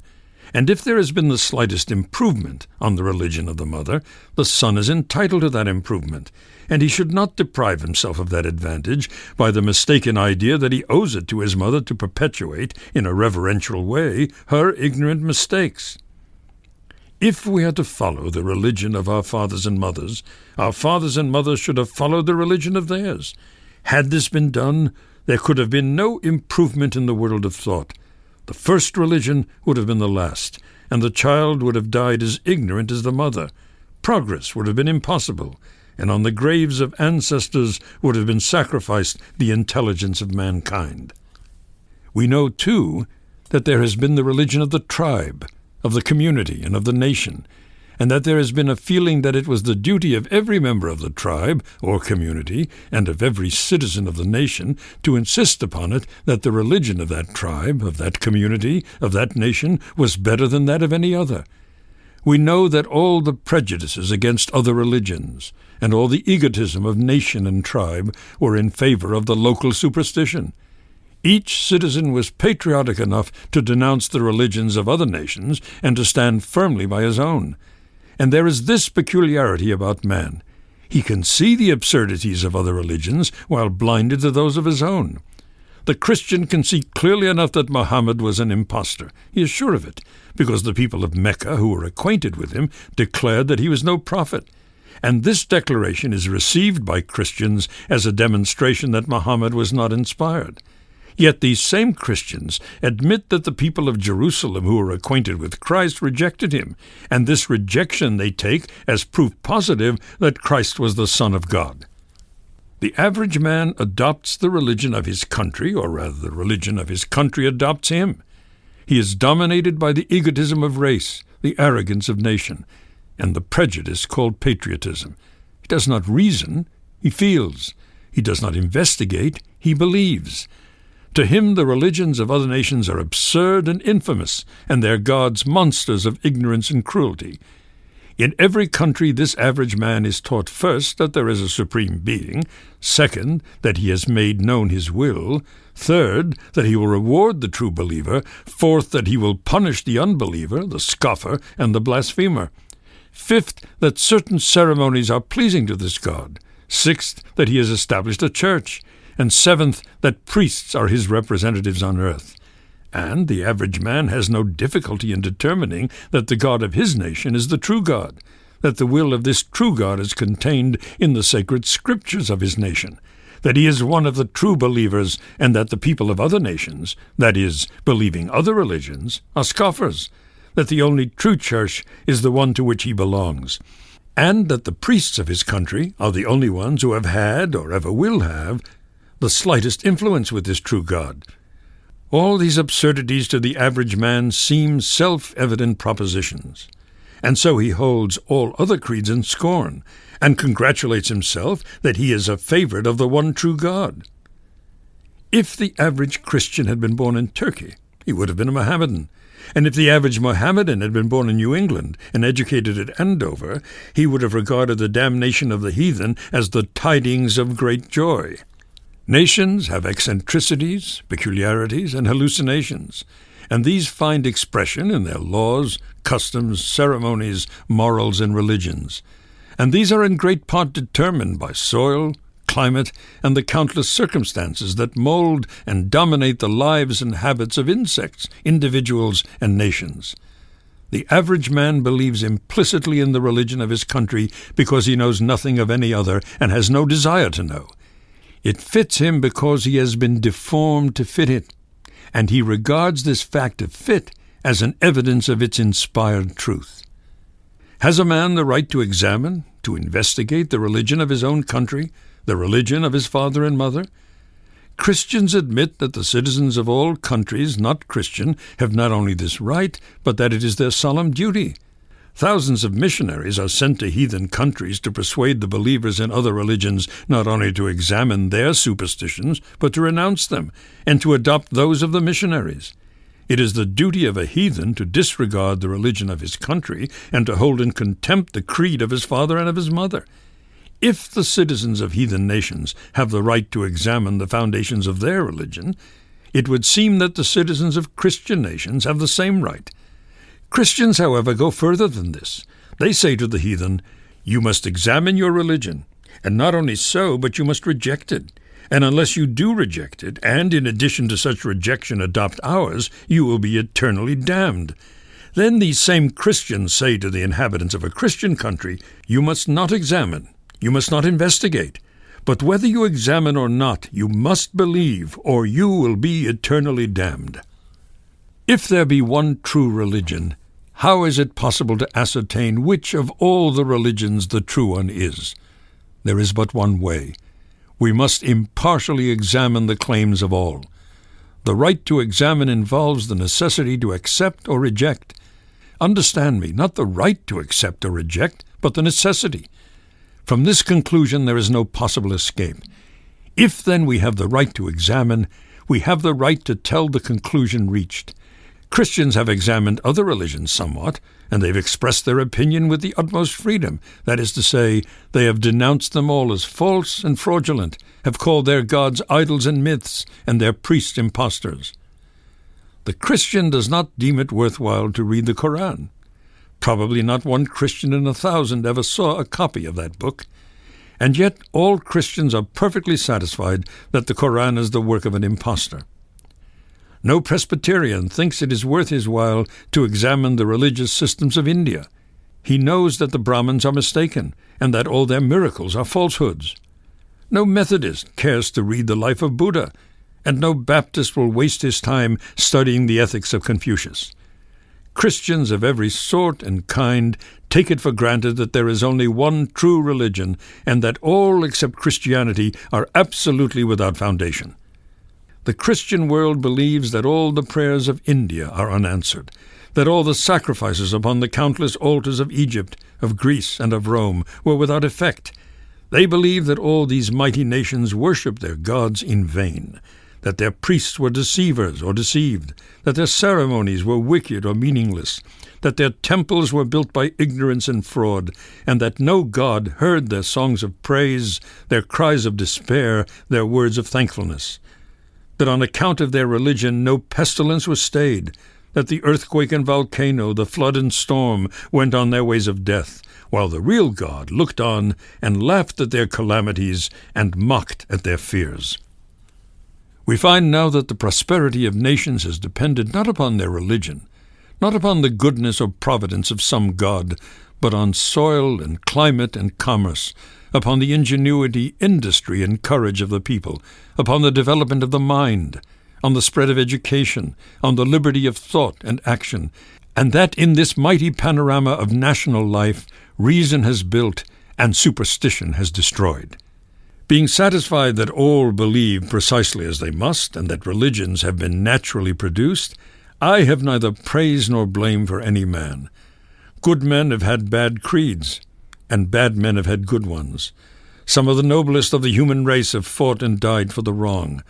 and if there has been the slightest improvement on the religion of the mother, the son is entitled to that improvement, and he should not deprive himself of that advantage by the mistaken idea that he owes it to his mother to perpetuate, in a reverential way, her ignorant mistakes. If we are to follow the religion of our fathers and mothers should have followed the religion of theirs. Had this been done, there could have been no improvement in the world of thought. The first religion would have been the last, and the child would have died as ignorant as the mother. Progress would have been impossible, and on the graves of ancestors would have been sacrificed the intelligence of mankind. We know, too, that there has been the religion of the tribe, of the community, and of the nation, and that there has been a feeling that it was the duty of every member of the tribe or community and of every citizen of the nation to insist upon it that the religion of that tribe, of that community, of that nation was better than that of any other. We know that all the prejudices against other religions and all the egotism of nation and tribe were in favor of the local superstition. Each citizen was patriotic enough to denounce the religions of other nations and to stand firmly by his own. And there is this peculiarity about man. He can see the absurdities of other religions while blinded to those of his own. The Christian can see clearly enough that Muhammad was an impostor. He is sure of it, because the people of Mecca, who were acquainted with him, declared that he was no prophet. And this declaration is received by Christians as a demonstration that Muhammad was not inspired. Yet these same Christians admit that the people of Jerusalem who were acquainted with Christ rejected him, and this rejection they take as proof positive that Christ was the Son of God. The average man adopts the religion of his country, or rather the religion of his country adopts him. He is dominated by the egotism of race, the arrogance of nation, and the prejudice called patriotism. He does not reason, he feels. He does not investigate, he believes. To him the religions of other nations are absurd and infamous, and their gods monsters of ignorance and cruelty. In every country this average man is taught first that there is a supreme being, second, that he has made known his will, third, that he will reward the true believer, fourth, that he will punish the unbeliever, the scoffer, and the blasphemer, fifth, that certain ceremonies are pleasing to this God, sixth, that he has established a church, and seventh, that priests are his representatives on earth. And the average man has no difficulty in determining that the God of his nation is the true God, that the will of this true God is contained in the sacred scriptures of his nation, that he is one of the true believers, and that the people of other nations, that is, believing other religions, are scoffers, that the only true church is the one to which he belongs, and that the priests of his country are the only ones who have had, or ever will have, the slightest influence with this true God. All these absurdities to the average man seem self-evident propositions, and so he holds all other creeds in scorn, and congratulates himself that he is a favorite of the one true God. If the average Christian had been born in Turkey, he would have been a Mohammedan, and if the average Mohammedan had been born in New England and educated at Andover, he would have regarded the damnation of the heathen as the tidings of great joy. Nations have eccentricities, peculiarities, and hallucinations, and these find expression in their laws, customs, ceremonies, morals, and religions. And these are in great part determined by soil, climate, and the countless circumstances that mold and dominate the lives and habits of insects, individuals, and nations. The average man believes implicitly in the religion of his country because he knows nothing of any other and has no desire to know. It fits him because he has been deformed to fit it, and he regards this fact of fit as an evidence of its inspired truth. Has a man the right to examine, to investigate the religion of his own country, the religion of his father and mother? Christians admit that the citizens of all countries not Christian have not only this right, but that it is their solemn duty. Thousands of missionaries are sent to heathen countries to persuade the believers in other religions not only to examine their superstitions, but to renounce them, and to adopt those of the missionaries. It is the duty of a heathen to disregard the religion of his country, and to hold in contempt the creed of his father and of his mother. If the citizens of heathen nations have the right to examine the foundations of their religion, it would seem that the citizens of Christian nations have the same right. Christians, however, go further than this. They say to the heathen, "You must examine your religion, and not only so, but you must reject it. And unless you do reject it, and in addition to such rejection adopt ours, you will be eternally damned." Then these same Christians say to the inhabitants of a Christian country, "You must not examine, you must not investigate, but whether you examine or not, you must believe, or you will be eternally damned." If there be one true religion, how is it possible to ascertain which of all the religions the true one is? there is but one way. We must impartially examine the claims of all. The right to examine involves the necessity to accept or reject. Understand me, not the right to accept or reject, but the necessity. From this conclusion there is no possible escape. If then we have the right to examine, we have the right to tell the conclusion reached. Christians have examined other religions somewhat, and they've expressed their opinion with the utmost freedom. That is to say, they have denounced them all as false and fraudulent, have called their gods idols and myths, and their priests impostors. The Christian does not deem it worthwhile to read the Koran. Probably not one Christian in 1,000 ever saw a copy of that book. And yet all Christians are perfectly satisfied that the Koran is the work of an impostor. No Presbyterian thinks it is worth his while to examine the religious systems of India. He knows that the Brahmins are mistaken, and that all their miracles are falsehoods. No Methodist cares to read the life of Buddha, and no Baptist will waste his time studying the ethics of Confucius. Christians of every sort and kind take it for granted that there is only one true religion, and that all except Christianity are absolutely without foundation. The Christian world believes that all the prayers of India are unanswered, that all the sacrifices upon the countless altars of Egypt, of Greece, and of Rome were without effect. They believe that all these mighty nations worship their gods in vain, that their priests were deceivers or deceived, that their ceremonies were wicked or meaningless, that their temples were built by ignorance and fraud, and that no God heard their songs of praise, their cries of despair, their words of thankfulness, that on account of their religion no pestilence was stayed, that the earthquake and volcano, the flood and storm went on their ways of death, while the real God looked on and laughed at their calamities and mocked at their fears. We find now that the prosperity of nations has depended not upon their religion, not upon the goodness or providence of some god, but on soil and climate and commerce, upon the ingenuity, industry, and courage of the people, upon the development of the mind, on the spread of education, on the liberty of thought and action, and that in this mighty panorama of national life, reason has built and superstition has destroyed. Being satisfied that all believe precisely as they must, and that religions have been naturally produced, I have neither praise nor blame for any man. Good men have had bad creeds, and bad men have had good ones. Some of the noblest of the human race have fought and died for the wrong.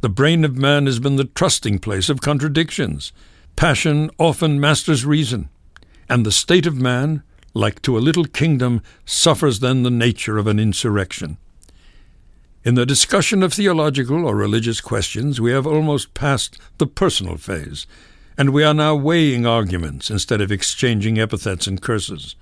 The brain of man has been the trusting place of contradictions. Passion often masters reason, and the state of man, like to a little kingdom, suffers then the nature of an insurrection. In the discussion of theological or religious questions, we have almost passed the personal phase, and we are now weighing arguments instead of exchanging epithets and curses.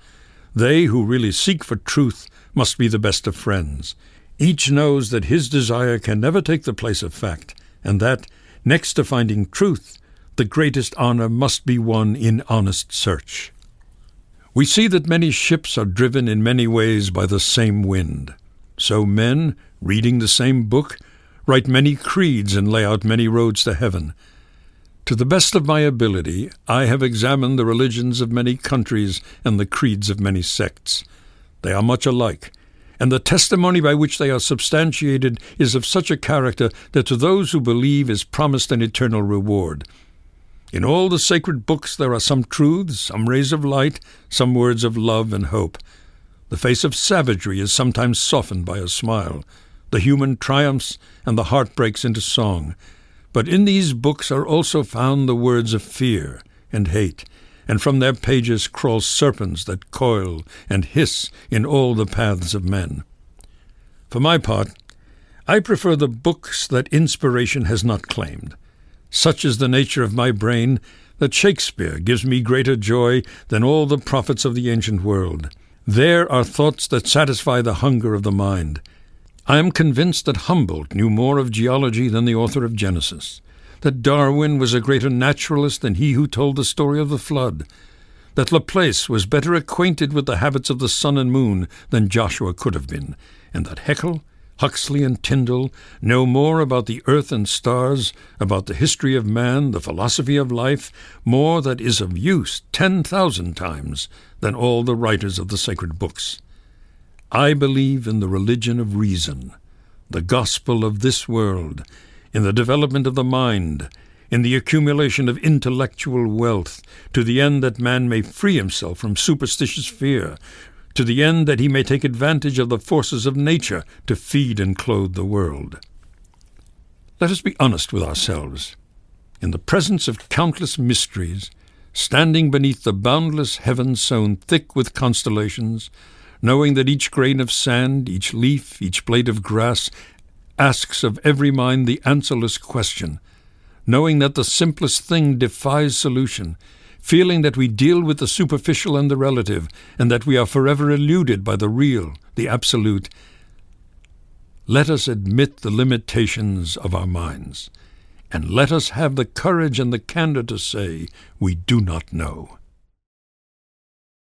They who really seek for truth must be the best of friends. Each knows that his desire can never take the place of fact, and that, next to finding truth, the greatest honor must be won in honest search. We see that many ships are driven in many ways by the same wind. So men, reading the same book, write many creeds and lay out many roads to heaven. To the best of my ability, I have examined the religions of many countries and the creeds of many sects. They are much alike, and the testimony by which they are substantiated is of such a character that to those who believe is promised an eternal reward. In all the sacred books there are some truths, some rays of light, some words of love and hope. The face of savagery is sometimes softened by a smile. The human triumphs and the heart breaks into song. But in these books are also found the words of fear and hate, and from their pages crawl serpents that coil and hiss in all the paths of men. For my part, I prefer the books that inspiration has not claimed. Such is the nature of my brain that Shakespeare gives me greater joy than all the prophets of the ancient world. There are thoughts that satisfy the hunger of the mind. I am convinced that Humboldt knew more of geology than the author of Genesis, that Darwin was a greater naturalist than he who told the story of the flood, that Laplace was better acquainted with the habits of the sun and moon than Joshua could have been, and that Haeckel, Huxley, and Tyndall know more about the earth and stars, about the history of man, the philosophy of life, more that is of use 10,000 times than all the writers of the sacred books. I believe in the religion of reason, the gospel of this world, in the development of the mind, in the accumulation of intellectual wealth, to the end that man may free himself from superstitious fear, to the end that he may take advantage of the forces of nature to feed and clothe the world. Let us be honest with ourselves. In the presence of countless mysteries, standing beneath the boundless heaven sown thick with constellations, knowing that each grain of sand, each leaf, each blade of grass asks of every mind the answerless question, knowing that the simplest thing defies solution, feeling that we deal with the superficial and the relative, and that we are forever eluded by the real, the absolute, let us admit the limitations of our minds, and let us have the courage and the candor to say we do not know.